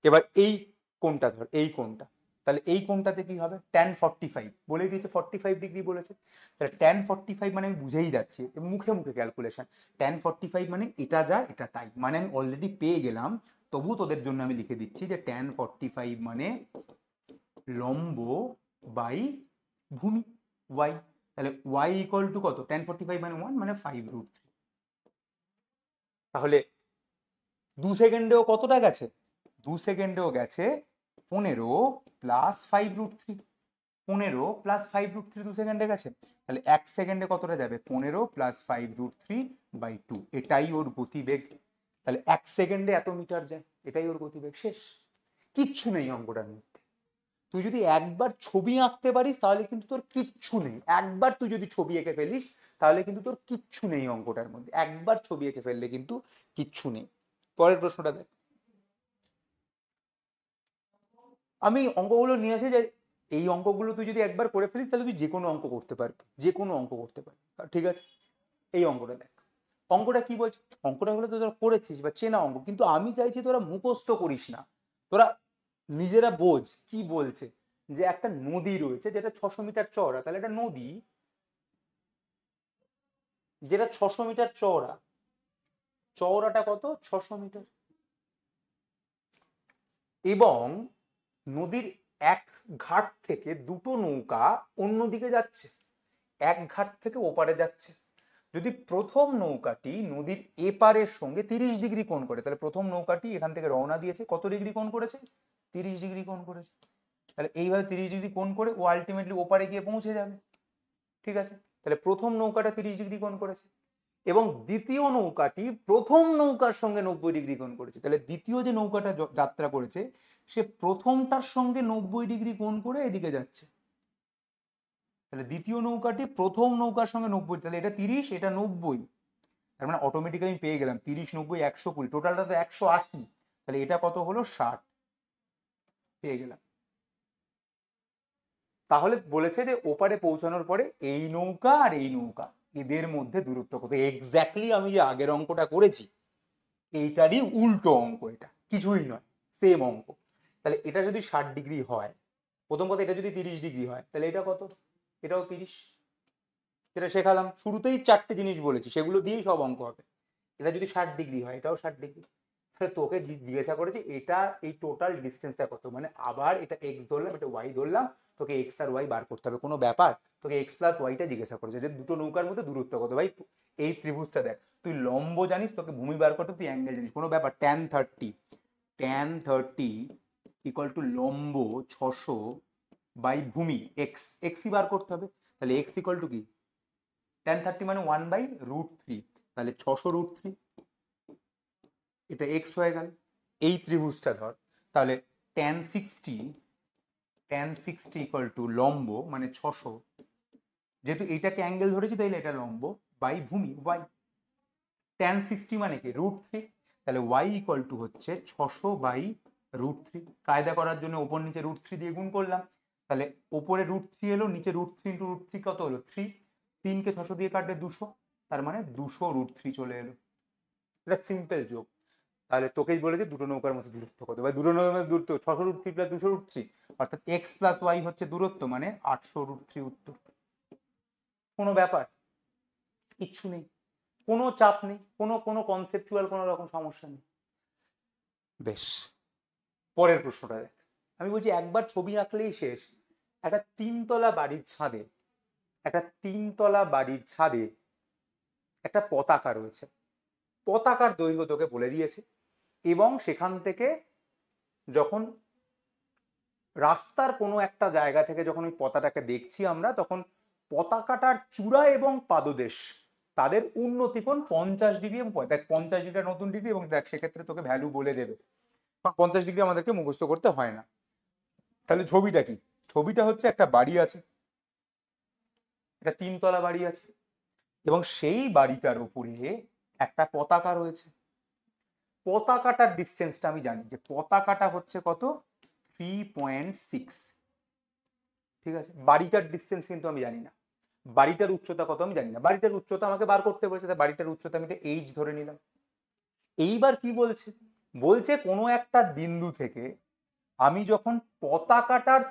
A: এবার এই কোণটা ধর, এই কোণটা, তাহলে এই কোণটাতে কি হবে? tan 45 বলে দিয়েছে, 45 ডিগ্রি বলেছে। তাহলে tan 45 মানে আমি বুঝেই যাচ্ছি, মুখে মুখে ক্যালকুলেশন। tan 45 মানে এটা যা এটা তাই, মানে আমি অলরেডি পেয়ে গেলাম, তবু তোদের জন্য আমি লিখে দিচ্ছি যে tan 45 মানে লম্ব বাই ভূমি ওয়াই। তাহলে ওয়াই ইকুয়াল টু কত? tan 45 মানে 1 মানে 5√3। তাহলে 2 সেকেন্ডেও কতটা গেছে? 2 সেকেন্ডেও গেছে 15 প্লাস 5√3। 15 প্লাস 5√3 2 সেকেন্ডে গেছে। তাহলে 1 সেকেন্ডে কতটা যাবে? 15 প্লাস 5√3/2, এটাই ওর গতিবেগ। তাহলে 1 সেকেন্ডে এত মিটার যায়, এটাই ওর গতিবেগ। শেষ, কিচ্ছু নেই অঙ্কটার মধ্যে। তুই যদি একবার ছবি আঁকতে পারিস তাহলে কিন্তু তোর কিচ্ছু নেই। একবার তুই যদি ছবি এঁকে ফেলিস তাহলে কিন্তু তোর কিচ্ছু নেই অঙ্কটার মধ্যে। একবার ছবি এঁকে ফেললে কিন্তু কিচ্ছু নেই। পরের প্রশ্নটা দেখ। আমি অঙ্কগুলো নিয়েছি যে এই অঙ্কগুলো তুই যদি একবার করে ফেলিস তাহলে তুই যে কোনো অঙ্ক করতে পারবি, যে কোনো অঙ্ক করতে পারবি। ঠিক আছে, এই অঙ্কটা দেখ। অঙ্কটা কি বলছে? অঙ্কটা হলে তো তোরা করেছিস বা চেনা অঙ্ক, কিন্তু আমি চাইছি তোরা মুখস্থ করিস না, তোরা নিজেরা বোঝ কি বলছে। যে একটা নদী রয়েছে যেটা 600 মিটার চওড়া, তাহলে একটা নদী যেটা 600 মিটার চওড়া, চওড়াটা কত? 600 মিটার। এবং নদীর এক ঘাট থেকে দুটো নৌকা অন্যদিকে যাচ্ছে। এক ঘাট থেকে ওপারে যাচ্ছে। যদি প্রথম নৌকাটি নদীর এপারের সঙ্গে 30 ডিগ্রি কোণ করে, তাহলে প্রথম নৌকাটি এখান থেকে রওনা দিয়েছে, কত ডিগ্রি কোণ করেছে? 30 ডিগ্রি কোণ করেছে। তাহলে এইভাবে 30 ডিগ্রি কোণ করে ও আলটিমেটলি ওপারে গিয়ে পৌঁছে যাবে। ঠিক আছে, তাহলে প্রথম নৌকাটা 30 ডিগ্রি কোণ করেছে এবং দ্বিতীয় নৌকাটি প্রথম নৌকার সঙ্গে 90 ডিগ্রি কোণ করেছে। তাহলে দ্বিতীয় যে নৌকাটা যাত্রা করেছে সে প্রথমটার সঙ্গে 90 ডিগ্রি কোণ করে এদিকে যাচ্ছে। তাহলে দ্বিতীয় নৌকাটি প্রথম নৌকার সঙ্গে 90, তাহলে এটা 30, এটা 90, তার মানে অটোমেটিক্যালি আমি পেয়ে গেলাম 30, 90, 120, টোটালটা তো 180, তাহলে এটা কত হলো? 60 পেয়ে গেলাম। তাহলে বলেছে যে ওপারে পৌঁছানোর পরে এই নৌকা আর এই নৌকা এদের মধ্যে দূরত্ব কত। এক্স্যাক্টলি আমি যে আগের অঙ্কটা করেছি এইটারই উল্টো অঙ্ক, এটা কিছুই নয়, সেম অঙ্ক। তাহলে এটা যদি 60 ডিগ্রি হয়, প্রথম কথা এটা যদি 30 ডিগ্রি হয়, তাহলে এটা কত? এটাও 30। যেটা শেখালাম শুরুতেই 4টে জিনিস বলেছি, সেগুলো দিয়েই সব অঙ্ক হবে। এটা যদি 60 ডিগ্রি হয়, এটাও 60 ডিগ্রি। তাহলে তোকে জিজ্ঞাসা করেছে এটা এই টোটাল ডিস্টেন্সটা কত, মানে আবার এটা এক্স ধরলাম, এটা ওয়াই ধরলাম, তোকে এক্স আর ওয়াই বার করতে হবে। কোনো ব্যাপার, তোকে এক্স প্লাস ওয়াইটা জিজ্ঞাসা করেছে যে দুটো নৌকার মধ্যে দূরত্ব কত। ভাই এই ত্রিভুজটা দেখ, তুই লম্ব জানিস, তোকে ভূমি বার করতে, তুই অ্যাঙ্গেল জানিস, কোনো ব্যাপার। tan30 ইকুয়াল টু লম্ব 600 বাই ভূমি এক্স, এক্সই বার করতে হবে। তাহলে এক্স ইকুয়াল টু কি? tan30 মানে 1/√3, তাহলে 600√3, এটা এক্স হয়ে গেল। এই ত্রিভুজটা ধর, তাহলে tan60 ইকুয়াল টু লম্ব মানে 600, যেহেতু এটাকে অ্যাঙ্গেল ধরেছি তাইলে এটা লম্ব, বাই ভূমি ওয়াই। tan60 মানে কি? √3, তাহলে ওয়াই ইকুয়াল টু হচ্ছে 600/√3। কায়দা করার জন্য ওপর নিচে √3 দিয়ে গুণ করলাম, তাহলে ওপরে √3 এলো, নিচে √3 ইন্টু √3 কত হলো? 3। 3কে 600 দিয়ে কাটলে 200, তার মানে 200√3 চলে এলো। এটা সিম্পল যোগ। তাহলে তোকেই বলেছে দুটো নৌকার মধ্যে দূরত্ব কত। ভাই দুটো নৌকার মধ্যে দূরত্ব 600√3 প্লাস 200√3, অর্থাৎ এক্স প্লাস ওয়াই হচ্ছে দূরত্ব, মানে 800√3 উত্তর। কোনো ব্যাপার, কিচ্ছু নেই, কোনো চাপ নেই, কোনো কোনো কনসেপচুয়াল কোনো রকম সমস্যা নেই। বেশ, পরের প্রশ্নটা দেখ। আমি বলছি একবার ছবি আঁকলেই শেষ। একটা তিনতলা বাড়ির ছাদে, একটা তিনতলা বাড়ির ছাদে একটা পতাকা রয়েছে। পতাকার দৈর্ঘ্য তোকে বলে দিয়েছে এবং সেখান থেকে যখন রাস্তার কোনো একটা জায়গা থেকে যখন ওই পতাকাটাকে দেখছি আমরা, তখন পতাকাটার চূড়া এবং পাদদেশ তাদের উন্নতি কোণ 50 ডিগ্রি এবং 50 ডিগ্রি নতুন ডিগ্রি, এবং দেখ সেক্ষেত্রে তোকে ভ্যালু বলে দেবে, 50 ডিগ্রি আমাদেরকে মুখস্থ করতে হয় না। তাহলে ছবিটা কি? ছবিটা হচ্ছে একটা বাড়ি আছে, একটা তিনতলা বাড়ি আছে এবং সেই বাড়িটার উপরে একটা পতাকা রয়েছে। পতাকাটার ডিস্টেন্সটা আমি জানি যে পতাকাটা হচ্ছে কত? 3.6। ঠিক আছে, বাড়িটার ডিস্টেন্স কিন্তু আমি জানি না, বাড়িটার উচ্চতা কত আমি জানি না, বাড়িটার উচ্চতা আমাকে বার করতে বলেছে, তাই বাড়িটার উচ্চতা আমি এইচ ধরে নিলাম। এইবার কি বলছে? বলছে কোনো একটা বিন্দু থেকে আমি যখন পতাকাটার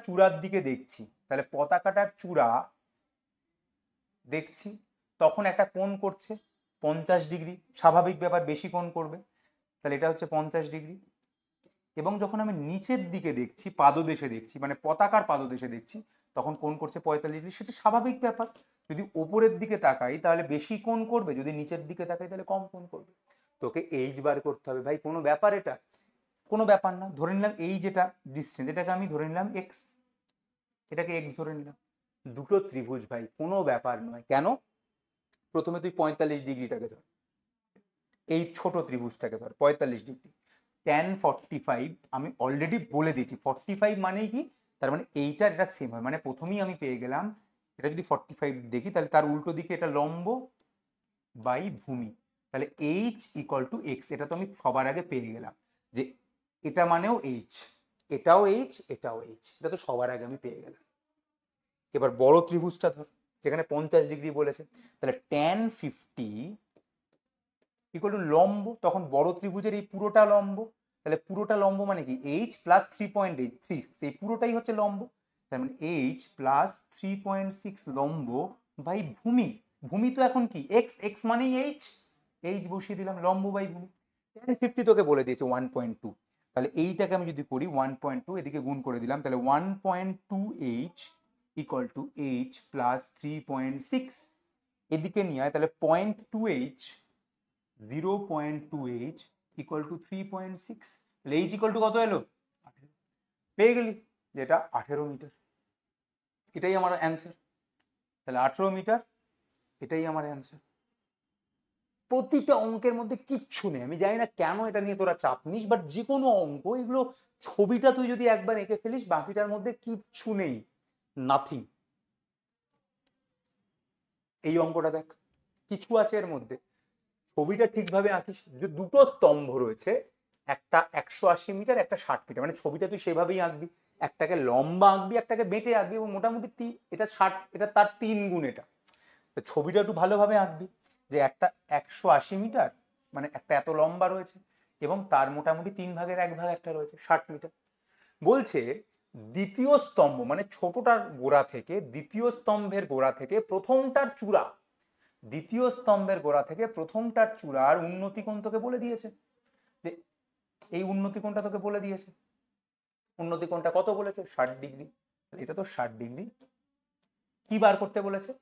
A: চূড়ার দিকে দেখছি, তাহলে পতাকাটার চূড়া দেখছি, তখন একটা কোণ করছে 50 ডিগ্রি, স্বাভাবিক ব্যাপার, বেশি কোণ করবে, তাহলে এটা হচ্ছে 50 ডিগ্রি। এবং যখন আমি নিচের দিকে দেখছি, পাদদেশে দেখছি, মানে পতাকার পাদদেশে দেখছি, তখন কোণ করছে 45 ডিগ্রি, সেটা স্বাভাবিক ব্যাপার। যদি ওপরের দিকে তাকাই তাহলে বেশি কোণ করবে, যদি নিচের দিকে তাকাই তাহলে কম কোণ করবে। তোকে এইচ বার করতে হবে। ভাই কোনো ব্যাপার, এটা কোনো ব্যাপার না। ধরে নিলাম এই যেটা ডিস্টেন্স, এটাকে আমি ধরে নিলাম এক্স, এটাকে এক্স ধরে নিলাম। দুটো ত্রিভুজ ভাই, কোনো ব্যাপার নয়। কেন? প্রথমে তুই 45 ডিগ্রিটাকে ধর, এই ছোট ত্রিভুজটাকে ধর 45 ডিগ্রি। tan45 আমি অলরেডি বলে দিয়েছি, 45 মানেই কি, তার মানে এইটার এটা সেম হয়, মানে প্রথমেই আমি পেয়ে গেলাম এটা যদি 45 দেখি তাহলে তার উল্টো দিকে এটা লম্ব বাই ভূমি, তাহলে এইচ ইকুয়াল টু এক্স। এটা তো আমি সবার আগে পেয়ে গেলাম যে এটা মানেও এইচ, এটাও এইচ, এটাও এইচ, এটা তো সবার আগে আমি পেয়ে গেলাম। এবার বড় ত্রিভুজটা ধর যেখানে 50 ডিগ্রি বলেছে, তাহলে tan50 ইকুয়াল টু লম্ব, তখন বড় ত্রিভুজের এই পুরোটা লম্ব, তাহলে পুরোটা লম্ব মানে কি? এইচ প্লাস 3.83, সেই পুরোটাই হচ্ছে লম্ব, তার মানে এইচ প্লাস 3.6 লম্ব বাই ভূমি। ভূমি তো এখন কি? এক্স, এক্স মানেই এইচ, এইচ বসিয়ে দিলাম, লম্ব বাই ভূমি। tan50 তোকে বলে দিয়েছে 1.2, তাহলে এইটাকে আমি যদি করি 1.2, এদিকে গুণ করে দিলাম, তাহলে 1.2h equal to h plus 3.6, এদিকে নিয়ে আয়, তাহলে 0.2h 0.2h ইকুয়াল টু 3.6, তাহলে h ইকুয়াল টু কত এলো? 18। পেয়ে গেলি যেটা 18 মিটার, এটাই আমার অ্যান্সার। তাহলে 18 মিটার, এটাই আমার অ্যান্সার। প্রতিটা অঙ্কের মধ্যে কিচ্ছু নেই, আমি জানি না কেন এটা নিয়ে তোরা চাপ নিস, বাট যে কোনো অঙ্ক এগুলো ছবিটা তুই যদি একবার এঁকে ফেলিস, বাকিটার মধ্যে কিচ্ছু নেই, নাথিং। এই অঙ্কটা দেখ, কিছু আছে এর মধ্যে, ছবিটা ঠিকভাবে আঁকিস। যে দুটো স্তম্ভ রয়েছে, একটা 180 মিটার, একটা 60 মিটার, মানে ছবিটা তুই সেভাবেই আঁকবি, একটাকে লম্বা আঁকবি, একটাকে বেঁটে আঁকবি, এবং মোটামুটি এটা 60, এটা তার 3 গুণ। এটা ছবিটা একটু ভালোভাবে আঁকবি, যে একটা 180 মিটার মানে একটা এত লম্বা রয়েছে, এবং তার মোটামুটি 3 ভাগের 1 ভাগ একটা রয়েছে 60 মিটার। বলছে দ্বিতীয় স্তম্ভ মানে ছোটটার গোড়া থেকে, দ্বিতীয় স্তম্ভের গোড়া থেকে প্রথমটার চূড়া, দ্বিতীয় স্তম্ভের গোড়া থেকে প্রথমটার চূড়ার উন্নতি কোণ তোকে বলে দিয়েছে, যে এই উন্নতি কোণটা তোকে বলে দিয়েছে। উন্নতি কোণটা কত বলেছে? 60 ডিগ্রি। এটা তো 60 ডিগ্রি। কি বার করতে বলেছে?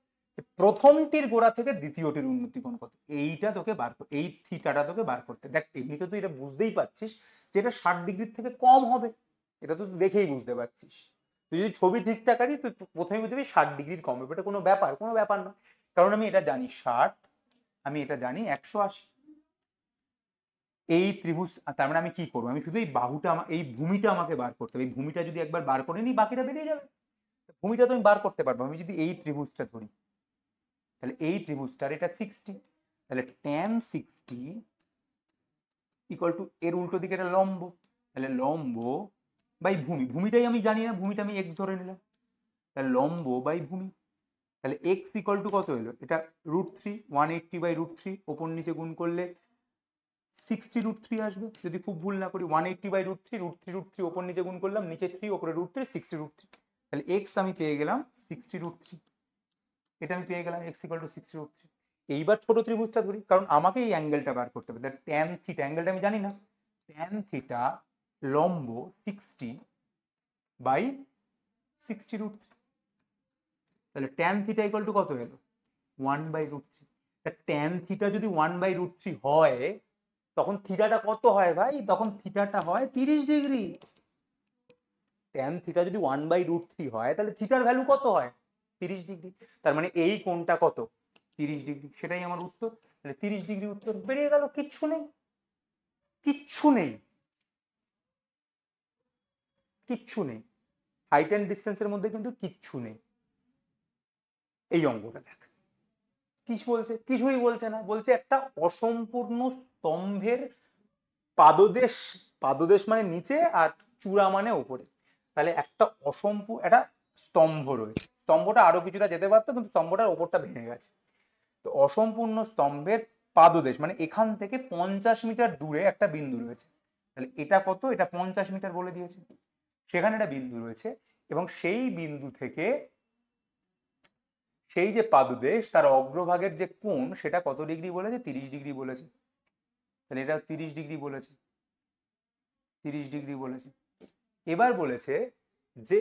A: প্রথমটির গোড়া থেকে দ্বিতীয়টির উন্নতি কোণ কত, এইটা তোকে বার করতে, এই থিটাটা তোকে বার করতে। দেখ এমনিতে তুই এটা বুঝতেই পারছিস যে এটা 60 ডিগ্রির থেকে কম হবে, এটা তো তুই দেখেই বুঝতে পারছিস। তুই যদি ছবি ঠিকঠাক আছিস, তুই প্রথমে বুঝবি 60 ডিগ্রির কম হবে, এটা কোনো ব্যাপার না। কারণ আমি এটা জানি 60, আমি এটা জানি 180। এই ত্রিভুজ, তার মানে আমি কি করবো? আমি শুধু এই বাহুটা, এই ভূমিটা আমাকে বার করতে হবে। এই ভূমিটা যদি একবার বার করে নিই, বাকিটা বেরিয়ে যাবে। ভূমিটা তো আমি বার করতে পারবো। আমি যদি এই ত্রিভুজটা ধরি, তাহলে এই ত্রিভুজটার এটা 60, তাহলে tan 60 ইকুয়াল টু এর উল্টো দিকে এটা লম্ব, তাহলে লম্ব বাই ভূমি, ভূমিটাই আমি জানি না, ভূমিটা আমি x ধরে নিলাম, তাহলে লম্ব বাই ভূমি, তাহলে x ইকুয়াল টু কত এলো? এটা √3, 180 বাই √3, ওপর নিচে গুণ করলে 60√3 আসবে, যদি খুব ভুল না করি। 180 বাই √3, √3 ওপর নিচে গুণ করলাম, নিচে 3, ওপরে √3, 60√3, তাহলে x আমি পেয়ে গেলাম 60√3। এটা আমি পেয়ে গেলাম x ইকুয়াল টু 60√3। এইবার ছোট ত্রিভুজটা ধরি, কারণ আমাকে এই অ্যাঙ্গেলটা বার করতে হবে। তাহলে ট্যান থিটা, অ্যাঙ্গেলটা আমি জানি না, ট্যান থিটা লম্ব 60 বাই 60√3, তাহলে ট্যান থিটা ইকুয়াল টু কত এলো? 1/√3। ট্যান থিটা যদি 1/√3 হয়, তখন থিটাটা কত হয় ভাই? তখন থিটাটা হয় 30 ডিগ্রি। ট্যান থিটা যদি 1/√3 হয়, তাহলে থিটার ভ্যালু কত হয়? 30 ডিগ্রি। তার মানে এই কোণটা কত? 30 ডিগ্রি। সেটাই আমার উত্তর। তাহলে 30 ডিগ্রি উত্তর বেরিয়ে গেল। কিচ্ছু নেই, কিচ্ছু নেই, কিচ্ছু নেই। হাইট অ্যান্ড ডিস্টেন্সের মধ্যে কিন্তু কিচ্ছু নেই। এই অঙ্কটা দেখ, কি বলছে? কিছুই বলছে না, বলছে একটা অসম্পূর্ণ স্তম্ভের পাদদেশ, পাদদেশ মানে নিচে আর চূড়া মানে ওপরে, তাহলে একটা একটা স্তম্ভ রয়েছে। স্তম্ভটা আরো কিছুটা যেতে পারতো, কিন্তু স্তম্ভটার ওপরটা ভেঙে গেছে। তো অসম্পূর্ণ স্তম্ভের পাদদেশ মানে এখান থেকে 50 মিটার দূরে একটা বিন্দু রয়েছে। তাহলে এটা কত? এটা 50 মিটার বলে দিয়েছে। সেখানে একটা বিন্দু রয়েছে, এবং সেই বিন্দু থেকে সেই যে পাদদেশ, তার অগ্রভাগের যে কোণ, সেটা কত ডিগ্রি বলেছে? 30 ডিগ্রি বলেছে। তাহলে এটা 30 ডিগ্রি বলেছে, 30 ডিগ্রি বলেছে। এবার বলেছে যে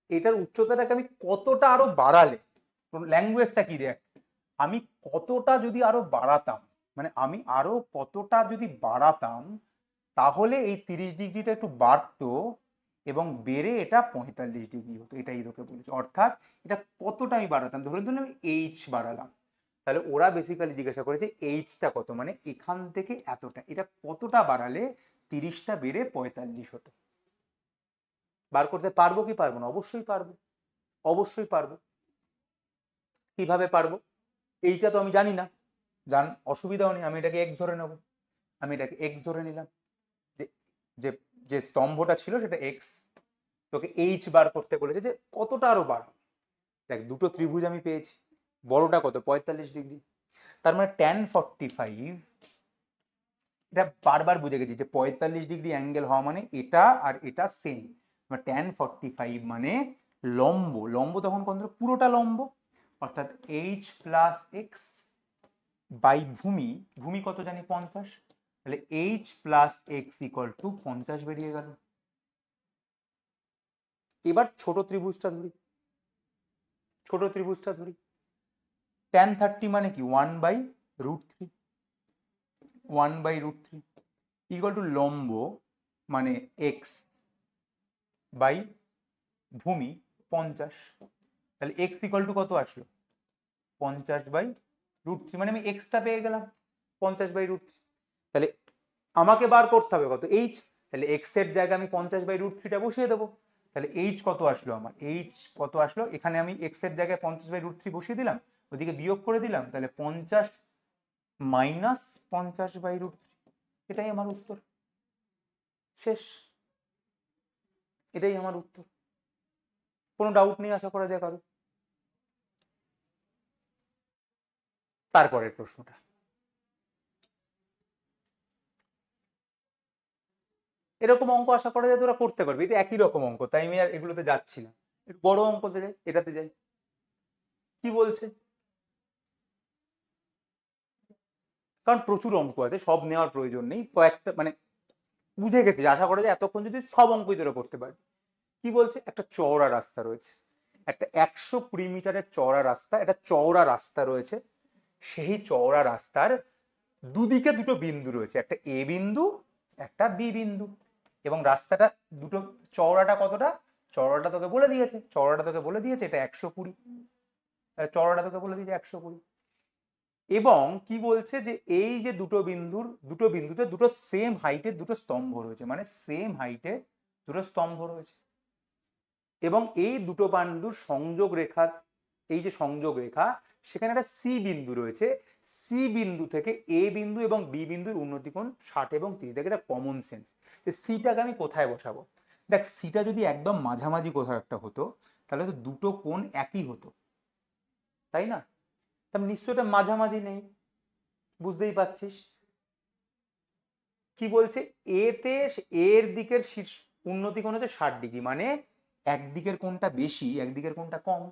A: এটার উচ্চতাটাকে আমি কতটা আরো বাড়ালে, ল্যাঙ্গুয়েজটা কি দেখ, আমি কতটা যদি আরো বাড়াতাম, মানে আমি আরো কতটা যদি বাড়াতাম, তাহলে এই 30 ডিগ্রিটা একটু বাড়তো, এবং বেড়ে এটা 45 ডিগ্রি হতো। এটাই তোকে বলেছে। অর্থাৎ এটা কতটা আমি বাড়াতাম, ধরে ধরুন আমি এইচ বাড়ালাম, তাহলে ওরা বেসিক্যালি জিজ্ঞাসা করেছে এইচটা কত, মানে এখান থেকে এতটা, এটা কতটা বাড়ালে 30টা বেড়ে 45 হতো। বার করতে পারবো কি পারবো না? অবশ্যই পারবো, অবশ্যই পারবো। কিভাবে পারবো? এইটা তো আমি জানি না, অসুবিধাও নেই, আমি এটাকে এক্স ধরে নেব। আমি এটাকে এক্স ধরে নিলাম, যে যে স্তম্ভটা ছিল সেটা এক্স। তোকে এইচ বার করতে বলেছে, যে কতটা আরো বাড়াবো। দেখ দুটো ত্রিভুজ আমি পেয়েছি, বড়টা কত? 45 ডিগ্রি। তার মানে tan 45, এটা বারবার বুঝে গেছি যে 45 ডিগ্রি অ্যাঙ্গেল হওয়া মানে এটা আর এটা সেম। tan 45 মানে লম্ব, লম্ব তখন কত? পুরোটা লম্ব, অর্থাৎ h প্লাস এক্স বাই ভূমি, ভূমি কত জানি? 50, তাহলে H plus x equal to 50 বেরিয়ে গেল। এবার ছোট ত্রিভুজটা ধরি, ছোট ত্রিভুজটা ধরি। tan 30 মানে কি 1/√3, 1/√3 ইকুয়াল টু লম্ব মানে এক্স বাই ভূমি 50। তাহলে এক্স ইকুয়াল টু কত আসলো 50/√3, মানে আমি এক্সটা পেয়ে গেলাম 50/√3। তাহলে আমাকে বার করতে হবে কত এইচ, তাহলে এক্স এর জায়গায় আমি 50/√3টা বসিয়ে দেবো। তাহলে এইচ কত আসলো আমার, এইচ কত আসলো, এখানে আমি এক্স এর জায়গায় 50/√3 বসিয়ে দিলাম, ওদিকে বিয়োগ করে দিলাম, তাহলে 50 মাইনাস 50/√3, এটাই আমার উত্তর। শেষ, এটাই আমার উত্তর। কোনো ডাউট নেই আশা করা যায় কারো। তারপরের প্রশ্নটা, এরকম অঙ্ক আশা করা যায় তোরা করতে পারবি, এটা একই রকম অঙ্ক, তাই আমি আর এগুলোতে যাচ্ছি না, একটু বড় অঙ্কতে যাই, এটাতে যাই। কি বলছে, কারণ প্রচুর অঙ্ক আছে, সব নেওয়ার প্রয়োজন নেই, কয়েকটা মানে বুঝে গেছিস আশা করা যায় এতক্ষণ যদি সব অঙ্কই তোরা করতে পারবি। কি বলছে, একটা চওড়া রাস্তা রয়েছে, একটা 120 মিটারের চওড়া রাস্তা, এটা চওড়া রাস্তা রয়েছে, সেই চওড়া রাস্তার দুদিকে দুটো বিন্দু রয়েছে, একটা এ বিন্দু একটা বি বিন্দু, এবং রাস্তাটা দুটো, চওড়াটা কতটা, চওড়াটা তোকে বলে দিয়েছে, চওড়াটা তোকে বলে দিয়েছে এটা 120, চওড়াটা তোকে বলে দিয়েছে 120। এবং কি বলছে যে এই যে দুটো বিন্দুতে দুটো সেম হাইটের দুটো স্তম্ভ রয়েছে, মানে সেম হাইটের দুটো স্তম্ভ রয়েছে, এবং এই দুটো বিন্দুর সংযোগ রেখা, এই যে সংযোগ রেখা, সেখানে একটা সি বিন্দু রয়েছে, সি বিন্দু থেকে এ বিন্দু এবং বি বিন্দুর উন্নতি কোণ 60 এবং 30, দেখ এটা কমন সেন্স। সিটাকে আমি কোথায় বসাবো, দেখ সিটা যদি একদম মাঝামাঝি কোথাও একটা হতো তাহলে তো দুটো কোণ একই হতো, তাই না, তাহলে নিশ্চয়ই এটা মাঝামাঝি নেই, বুঝতেই পারছিস। কি বলছে, এতে এর দিকের শীর্ষ উন্নতি কোণ হচ্ছে 60 ডিগ্রি, মানে একদিকের কোণটা বেশি একদিকের কোণটা কম,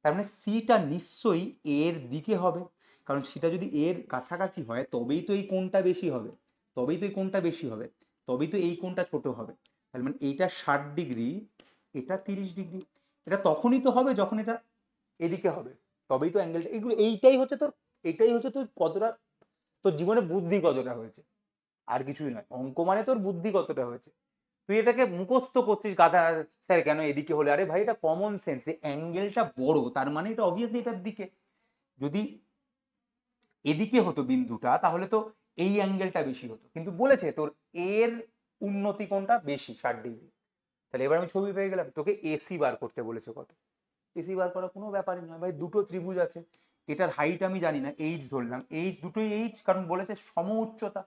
A: তার মানে সিটা নিশ্চয়ই এর দিকে হবে, কারণ সেটা যদি এর কাছাকাছি হয় তবেই তো এই কোণটা বেশি হবে, তবেই তো এই কোণটা বেশি হবে, তবেই তো এই কোণটা ছোট হবে। তার মানে এইটা 60 ডিগ্রি, এটা 30 ডিগ্রি, এটা তখনই তো হবে যখন এটা এদিকে হবে, তবেই তো অ্যাঙ্গেলটা, এগুলো এইটাই হচ্ছে তোর, এটাই হচ্ছে তোর কতটা, তোর জীবনে বুদ্ধি কতটা হয়েছে, আর কিছুই নয়, অঙ্ক মানে তোর বুদ্ধি কতটা হয়েছে। তুই এটাকে মুখস্থ করছিস গাধা, স্যার কেন এদিকে হলে, আরে ভাই এটা কমন সেন্স, অ্যাঙ্গেলটা বড় তার মানে এটা অবভিয়াসলি এটার দিকে, যদি এদিকে হতো বিন্দুটা তাহলে তো এই অ্যাঙ্গেলটা বেশি হতো, কিন্তু বলেছে তোর এর উন্নতি কোণটা বেশি 60 ডিগ্রি। তাহলে এবার আমি ছবি পেয়ে গেলাম, তোকে এসি বার করতে বলেছে কত, এসি বার করা কোনো ব্যাপারই নয় ভাই, দুটো ত্রিভুজ আছে, এটার হাইট আমি জানি না, এইচ ধরলাম, এইচ দুটোই এইচ, কারণ বলেছে সম উচ্চতা।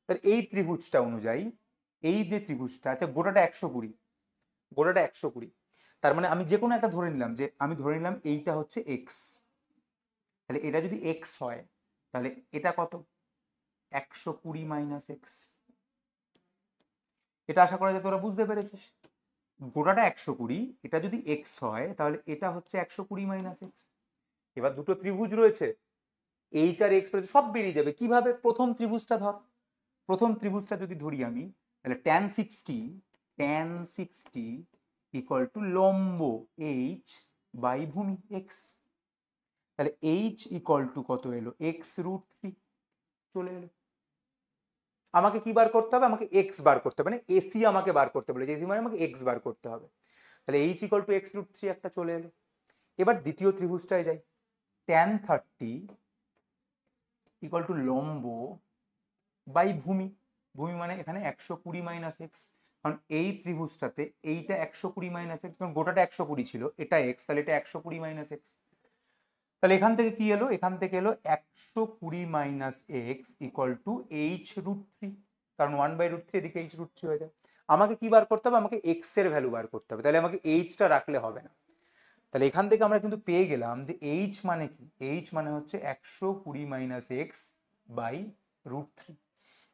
A: তাহলে এই ত্রিভুজটা অনুযায়ী, এই যে ত্রিভুজটা আছে গোটাটা 120, গোটাটা 120, তার মানে আমি যে কোনো একটা ধরে নিলাম, যে আমি ধরে নিলাম এইটা হচ্ছে এক্স, তাহলে এটা যদি এক্স হয় তাহলে এটা কত 120 মাইনাস এক্স, এটা আশা করা যায় তোরা বুঝতে পেরেছিস। গোটাটা 120, এটা যদি এক্স হয় তাহলে এটা হচ্ছে 120 মাইনাস এক্স। এবার দুটো ত্রিভুজ রয়েছে, এইচ আর এক্স সব বেরিয়ে যাবে, কিভাবে, প্রথম ত্রিভুজটা ধর, প্রথম ত্রিভুজটা যদি ধরি আমি, তাহলে tan60 ইকুয়াল টু লম্ব এইচ বাই ভূমি এক্স, তাহলে এইচ ইকুয়াল টু কত এলো x√3 চলে এলো। আমাকে কি বার করতে হবে, আমাকে এক্স বার করতে হবে, মানে এসি আমাকে বার করতে বলেছে, এসি মানে আমাকে এক্স বার করতে হবে, তাহলে এইচ ইকুয়াল টু x√3 একটা চলে এলো। এবার দ্বিতীয় ত্রিভুজটায় যাই, tan30 ইকুয়াল টু লম্ব বাই ভূমি, ভূমি মানে এখানে 120 মাইনাস এক্স, কারণ এই ত্রিভুজটাতে এইটা 120 মাইনাস এক্স, কারণ গোটাটা 120 ছিল, এটা এক্স, তাহলে এটা 120 মাইনাস এক্স, তাহলে এখান থেকে কি এলো, এখান থেকে এলো 120 minus x equal to h√3, কারণ 1/√3 এদিকে h√3 হয়ে যায়। আমাকে কি বার করতে হবে, আমাকে এক্স এর ভ্যালু বার করতে হবে, তাহলে আমাকে এইচটা রাখলে হবে না। তাহলে এখান থেকে আমরা কিন্তু পেয়ে গেলাম যে এইচ মানে কি, এইচ মানে হচ্ছে 120 মাইনাস এক্স বাই √3,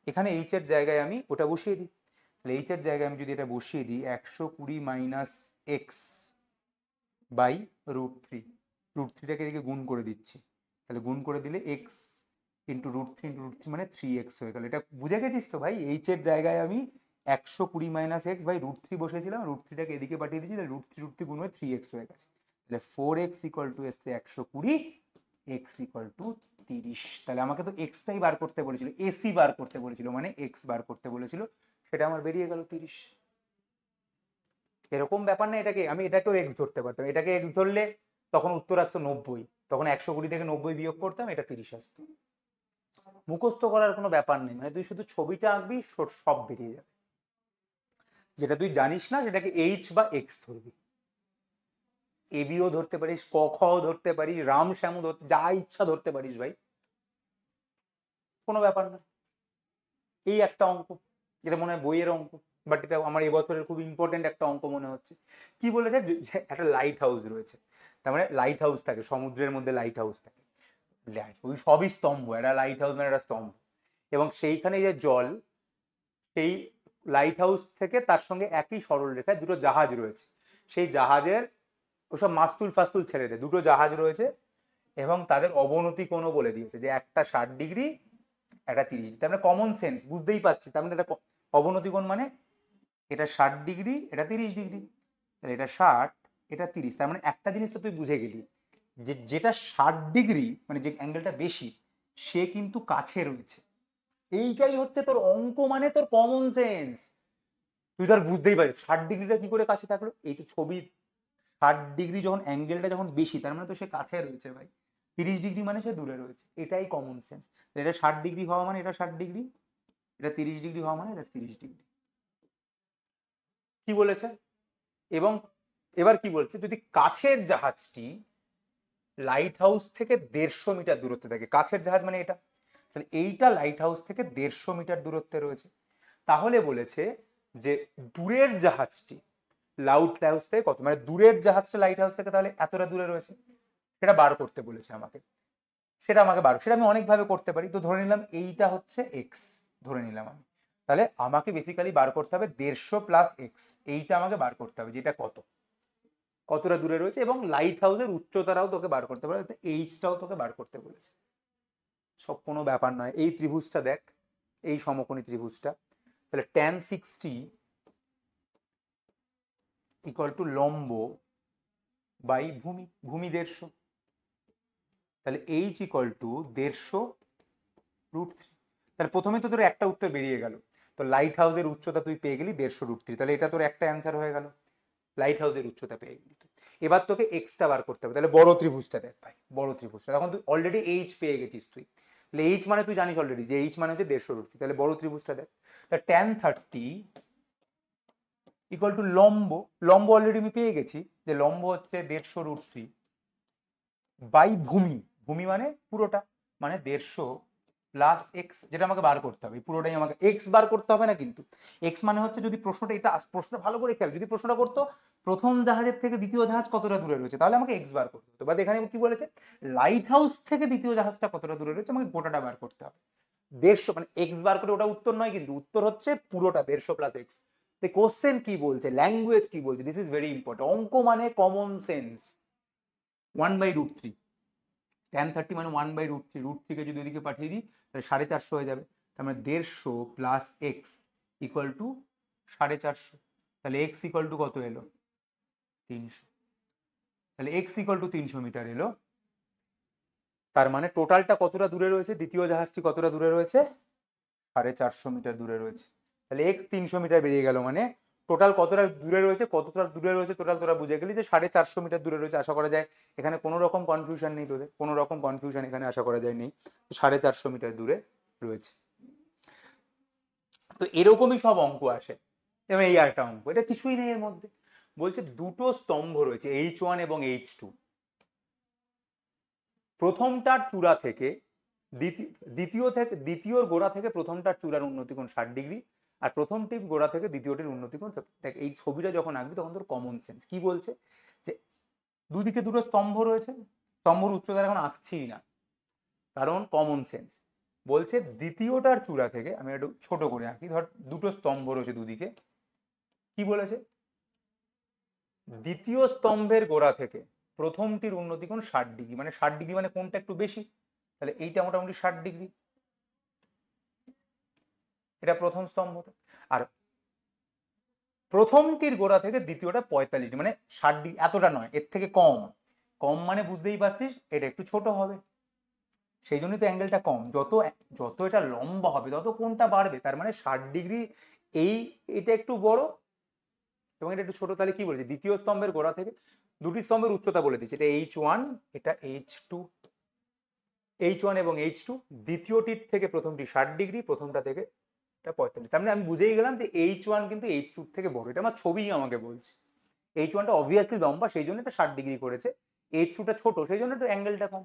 A: এখানে এইচ এর জায়গায় আমি ওটা বসিয়ে দিই, তাহলে এইচ এর জায়গায় আমি যদি এটা বসিয়ে দিই 120 মাইনাস এক্স বাই √3, √3টাকে এদিকে গুণ করে দিচ্ছি, তাহলে গুণ করে দিলে এক্স ইন্টু √3 ইন্টু √3 মানে 3x হয়ে গেল। এটা বুঝে গেছিস তো ভাই? এইচ এর জায়গায় আমি 120 মাইনাস এক্স বাই √3 বসেছিলাম, √3টাকে এদিকে পাঠিয়ে দিয়েছি, তাহলে √3 গুণ হয়ে 3x হয়ে গেছে। তাহলে 4x ইকুয়াল টু এসছে 120, এক্স ইকুয়াল টু 30। তাহলে আমাকে তো এক্সটাই বার করতে বলেছিল, এসি বার করতে বলেছিল, মানে এক্স বার করতে বলেছিল, সেটা আমার বেরিয়ে গেল 30। এরকম ব্যাপার না, এটাকে আমি এটাকেও এক্স ধরতে পারতাম, এটাকে এক্স ধরলে তখন উত্তর আসতো 90, তখন 120 থেকে 90 বিয়োগ করতাম, এটা 30 আসতো। মুখস্থ করার কোনো ব্যাপার নেই, মানে তুই শুধু ছবিটা আঁকবি, সব বেরিয়ে যাবে। যেটা তুই জানিস না সেটাকে এইচ বা এক্স ধরবি। এবিও ধরতে পারিস, ক খও ধরতে পারিস, রাম শ্যামও ধরতে, যা ইচ্ছা ধরতে পারিস ভাই, কোনো ব্যাপার না। এই একটা অঙ্ক, যেটা মনে হয় বইয়ের অঙ্ক, বাট এটা আমার এবছরের খুব ইম্পর্টেন্ট একটা অঙ্ক মনে হচ্ছে। কি বলেছে, একটা লাইট হাউস রয়েছে, তার মানে লাইট হাউস থাকে, সমুদ্রের মধ্যে লাইট হাউস থাকে, ওই সবই স্তম্ভ, একটা লাইট হাউস মানে একটা স্তম্ভ, এবং সেইখানে যে জল, সেই লাইট হাউস থেকে তার সঙ্গে একই সরল রেখায় দুটো জাহাজ রয়েছে, সেই জাহাজের ওসব মাস্তুল ফাস্তুল ছেড়ে দেয়, দুটো জাহাজ রয়েছে এবং তাদের অবনতি কোণও বলে দিয়েছে যে একটা 60 ডিগ্রি, একটা 30 ডিগ্রি। তার মানে কমন সেন্স, বুঝতেই পারছি, তার মানে এটা অবনতি কোণ মানে এটা 60 ডিগ্রি, এটা 30 ডিগ্রি, তাহলে এটা 60, এটা 30। তার মানে একটা জিনিস তো তুই বুঝে গেলি, যে যেটা 60 ডিগ্রি মানে যে অ্যাঙ্গেলটা বেশি, সে কিন্তু কাছে রয়েছে। এইটাই হচ্ছে তোর অঙ্ক, মানে তোর কমন সেন্স। তুই তো আর বুঝতেই পারিস 60 ডিগ্রিটা কি করে কাছে থাকলো, এই তো ছবি, 60 ডিগ্রি যখন অ্যাঙ্গেলটা যখন বেশি, তার মানে তো সে কাছে রয়েছে ভাই, 30 ডিগ্রি মানে সে দূরে রয়েছে, এটাই কমন সেন্স। এটা 60 ডিগ্রি হওয়া মানে এটা 60 ডিগ্রি, এটা 30 ডিগ্রি হওয়া মানে এটা 30 ডিগ্রি। কি বলেছে? এবং এবার কি বলছে, যদি কাছের জাহাজটি লাইট হাউস থেকে 150 মিটার দূরত্বে থাকে, কাছের জাহাজ মানে এটা, তাহলে এইটা লাইট হাউস থেকে 150 মিটার দূরত্বে রয়েছে, তাহলে বলেছে যে দূরের জাহাজটি লাইট হাউস থেকে কত, মানে দূরের জাহাজটা লাইট হাউস থেকে তাহলে এতটা দূরে রয়েছে, সেটা বার করতে বলেছে আমাকে। সেটা আমাকে বার, সেটা আমি অনেকভাবে করতে পারি, তো ধরে নিলাম এইটা হচ্ছে এক্স, ধরে নিলাম আমি, তাহলে আমাকে বেসিক্যালি বার করতে হবে 150 প্লাস এক্স, এইটা আমাকে বার করতে হবে, যেটা কতটা দূরে রয়েছে, এবং লাইট হাউসের উচ্চতাটাও তোকে বার করতে পারে, এইচটাও তোকে বার করতে বলেছে। সব কোনো ব্যাপার নয়। এই ত্রিভুজটা দেখ, এই সমকোণী ত্রিভুজটা, তাহলে tan 60 ইকুয়াল টু লম্ব বাই ভূমি, ভূমি 150, তাহলে এইচ ইকুয়াল টু 150 √3। তাহলে প্রথমে তো তোর একটা উত্তর বেরিয়ে গেল, তো লাইট হাউসের উচ্চতা তুই পেয়ে গেলি 150 √3, তাহলে এটা তোর একটা অ্যান্সার হয়ে গেল, লাইট হাউসের উচ্চতা পেয়ে গেলি। এবার তোকে এক্সট্রা বার করতে হবে, তাহলে বড় ত্রিভুজটা দেখ ভাই, বড় ত্রিভুজটা, তখন তুই অলরেডি এইচ পেয়ে গেছিস তুই, তাহলে এইচ মানে তুই জানিস অলরেডি যে এইচ মানে হচ্ছে 150 √3, তাহলে বড় ত্রিভুজটা দেখ, তা tan 30 ইকুয়াল টু লম্ব, লম্ব অলরেডি আমি পেয়ে গেছি, যে লম্ব হচ্ছে 150 √3 বাই ভূমি, ভূমি মানে পুরোটা, মানে 150 প্লাস এক্স, যেটা আমাকে বার করতে হবে, পুরোটাই আমাকে এক্স বার করতে হবে না কিন্তু, এক্স মানে হচ্ছে, যদি প্রশ্নটা এটা, প্রশ্নটা ভালো করে খেয়াল, যদি প্রশ্নটা করতো প্রথম জাহাজের থেকে দ্বিতীয় জাহাজ কতটা দূরে রয়েছে, তাহলে আমাকে এক্স বার করতে হতো, বাট এখানে কি বলেছে, লাইট হাউস থেকে দ্বিতীয় জাহাজটা কতটা দূরে রয়েছে, আমাকে গোটাটা বার করতে হবে। 150 মানে এক্স বার করে ওটা উত্তর নয়, কিন্তু উত্তর হচ্ছে পুরোটা 150 প্লাস এক্স। কোশ্চেন কি বলছে, ল্যাঙ্গুয়েজ কি বলছে, দিস ইজ ভেরি ইম্পর্টেন্ট। অঙ্ক মানে কমন সেন্স। 1/√3, tan 30 মানে 1/√3, √3 যদি ওদিকে পাঠিয়ে দিই তাহলে 450 হয়ে যাবে, তার মানে 150 প্লাস এক্স ইকুয়াল টু 450, তাহলে এক্স ইকুয়াল টু কত এলো, 300, তাহলে এক্স ইকুয়াল টু 300 মিটার এলো। তার মানে টোটালটা কতটা দূরে রয়েছে, দ্বিতীয় জাহাজটি কতটা দূরে রয়েছে, 450 মিটার দূরে রয়েছে, তাহলে এক্স 300 মিটার বেরিয়ে গেল, মানে টোটাল কতটা দূরে রয়েছে, কতটা দূরে রয়েছে টোটাল তোরা বুঝে গেলি যে 450 মিটার দূরে রয়েছে। আশা করা যায় এখানে কোনো রকম কনফিউশন নেই তোদের, কোনো রকম কনফিউশন এখানে আশা করা যায় নেই, 450 মিটার দূরে রয়েছে। তো এরকমই সব অঙ্ক আসে, এবং এই একটা অঙ্ক, এটা কিছুই নেই এর মধ্যে, বলছে দুটো স্তম্ভ রয়েছে H1 এবং H2, প্রথমটার চূড়া থেকে দ্বিতীয়র গোড়া থেকে প্রথমটার চূড়ার উন্নতি কোণ 60 ডিগ্রি, আর প্রথমটির গোড়া থেকে দ্বিতীয়টির উন্নতি কোণ, দেখ এই ছবিটা যখন আঁকবি তখন তোর কমন সেন্স কি বলছে, যে দুদিকে দুটো স্তম্ভ রয়েছে, স্তম্ভর উচ্চতা এখন আঁকছি না, কারণ কমন সেন্স বলছে দ্বিতীয়টার চূড়া থেকে, আমি একটু ছোট করে আঁকি, ধর দুটো স্তম্ভ রয়েছে দুদিকে, কি বলেছে, দ্বিতীয় স্তম্ভের গোড়া থেকে প্রথমটির উন্নতি কোণ 60 ডিগ্রি, মানে 60 ডিগ্রি মানে কোনটা একটু বেশি, তাহলে এইটা মোটামুটি 60°। এটা প্রথম স্তম্ভটা। আর প্রথমটির গোড়া থেকে দ্বিতীয়টা 45°, মানে 60°, এতটা নয়, এর থেকে কম। কম মানে বুঝতেই পারছিস এটা একটু ছোট হবে, সেই জন্যই তো অ্যাঙ্গেলটা কম। যত যত এটা লম্বা হবে তত কোনটা বাড়বে, তার মানে 60°। এটা একটু বড় এবং এটা একটু ছোট। তাহলে কি বলেছে, দ্বিতীয় স্তম্ভের গোড়া থেকে দুটি স্তম্ভের উচ্চতা বলে দিচ্ছে, এটা H1, এটা H2, H1 এবং H2। দ্বিতীয়টির থেকে প্রথমটি 60°, প্রথমটা থেকে এটা 45। তার মানে আমি বুঝেই গেলাম যে H1 কিন্তু H2 থেকে বড়। এটা আমার ছবিই আমাকে বলছে। H1টা অবভিয়াসলি লম্বা, সেই জন্য এটা 60° করেছে। H2টা ছোট, সেই জন্য একটু অ্যাঙ্গেলটা কম।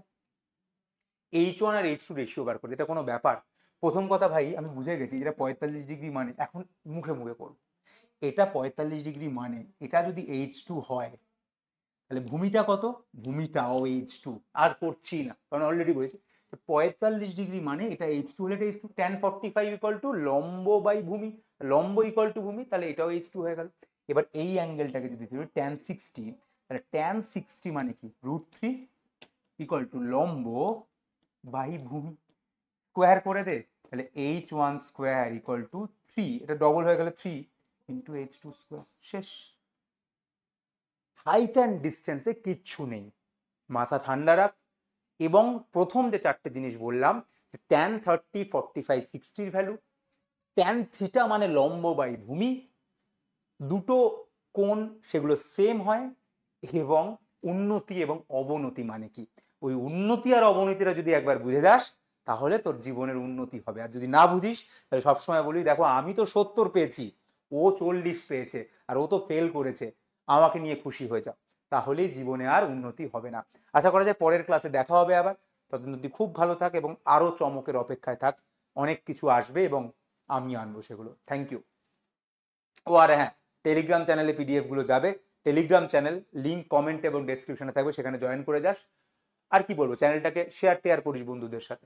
A: H1 আর H2 রেশিও বার করতে, এটা কোনো ব্যাপার? প্রথম কথা ভাই আমি বুঝে গেছি যেটা 45° মানে, এখন মুখে মুখে করব। এটা 45° মানে এটা যদি H2 হয়, তাহলে ভূমিটা কত? ভূমিটাও H2। আর করছি না, কারণ অলরেডি বলেছি 45° মানে এটা H2 হলে এটা H2। tan 45 ইকুয়াল টু লম্ব বাই ভূমি, লম্ব ইকুয়াল টু ভূমি, তাহলে এটাও H2 হয়ে গেল। এবার এই অ্যাঙ্গেলটাকে যদি ধরি tan 60, তাহলে tan 60 মানে কি, √3 ইকুয়াল টু লম্ব বাই ভূমি, স্কোয়ার করে দে। তাহলে H1 স্কোয়ার ইকুয়াল টু 3, এটা ডবল হয়ে গেলে 3 ইন্টু H2 স্কোয়ার। শেষ। হাইট অ্যান্ড ডিস্টেন্সে কিচ্ছু নেই, মাথা ঠান্ডা রাখ। এবং প্রথম যে চারটে জিনিস বললাম, যে tan 30, 45, 60 ভ্যালু, tan থিটা মানে লম্ব বাই ভূমি, দুটো কোণ সেগুলো সেম হয়, এবং উন্নতি এবং অবনতি মানে কি, ওই উন্নতি আর অবনতিটা যদি একবার বুঝে যাস তাহলে তোর জীবনের উন্নতি হবে। আর যদি না বুঝিস তাহলে সবসময় বলি, দেখো আমি তো 70 পেয়েছি, ও 40 পেয়েছে, আর ও তো ফেল করেছে, আমাকে নিয়ে খুশি হয়ে যাও, তাহলেই জীবনে আর উন্নতি হবে না। আশা করা যায় পরের ক্লাসে দেখা হবে আবার। ততদিন অবধি খুব ভালো থাক এবং আরো চমকের অপেক্ষায় থাক। অনেক কিছু আসবে এবং আমি আনবো সেগুলো। Thank you. ও আর হ্যাঁ, টেলিগ্রাম চ্যানেলে পিডিএফ গুলো যাবে। টেলিগ্রাম চ্যানেল লিঙ্ক কমেন্ট এবং ডেসক্রিপশনে থাকবে, সেখানে জয়েন করে যাস। আর কি বলবো, চ্যানেলটাকে শেয়ার টেয়ার করিস বন্ধুদের সাথে।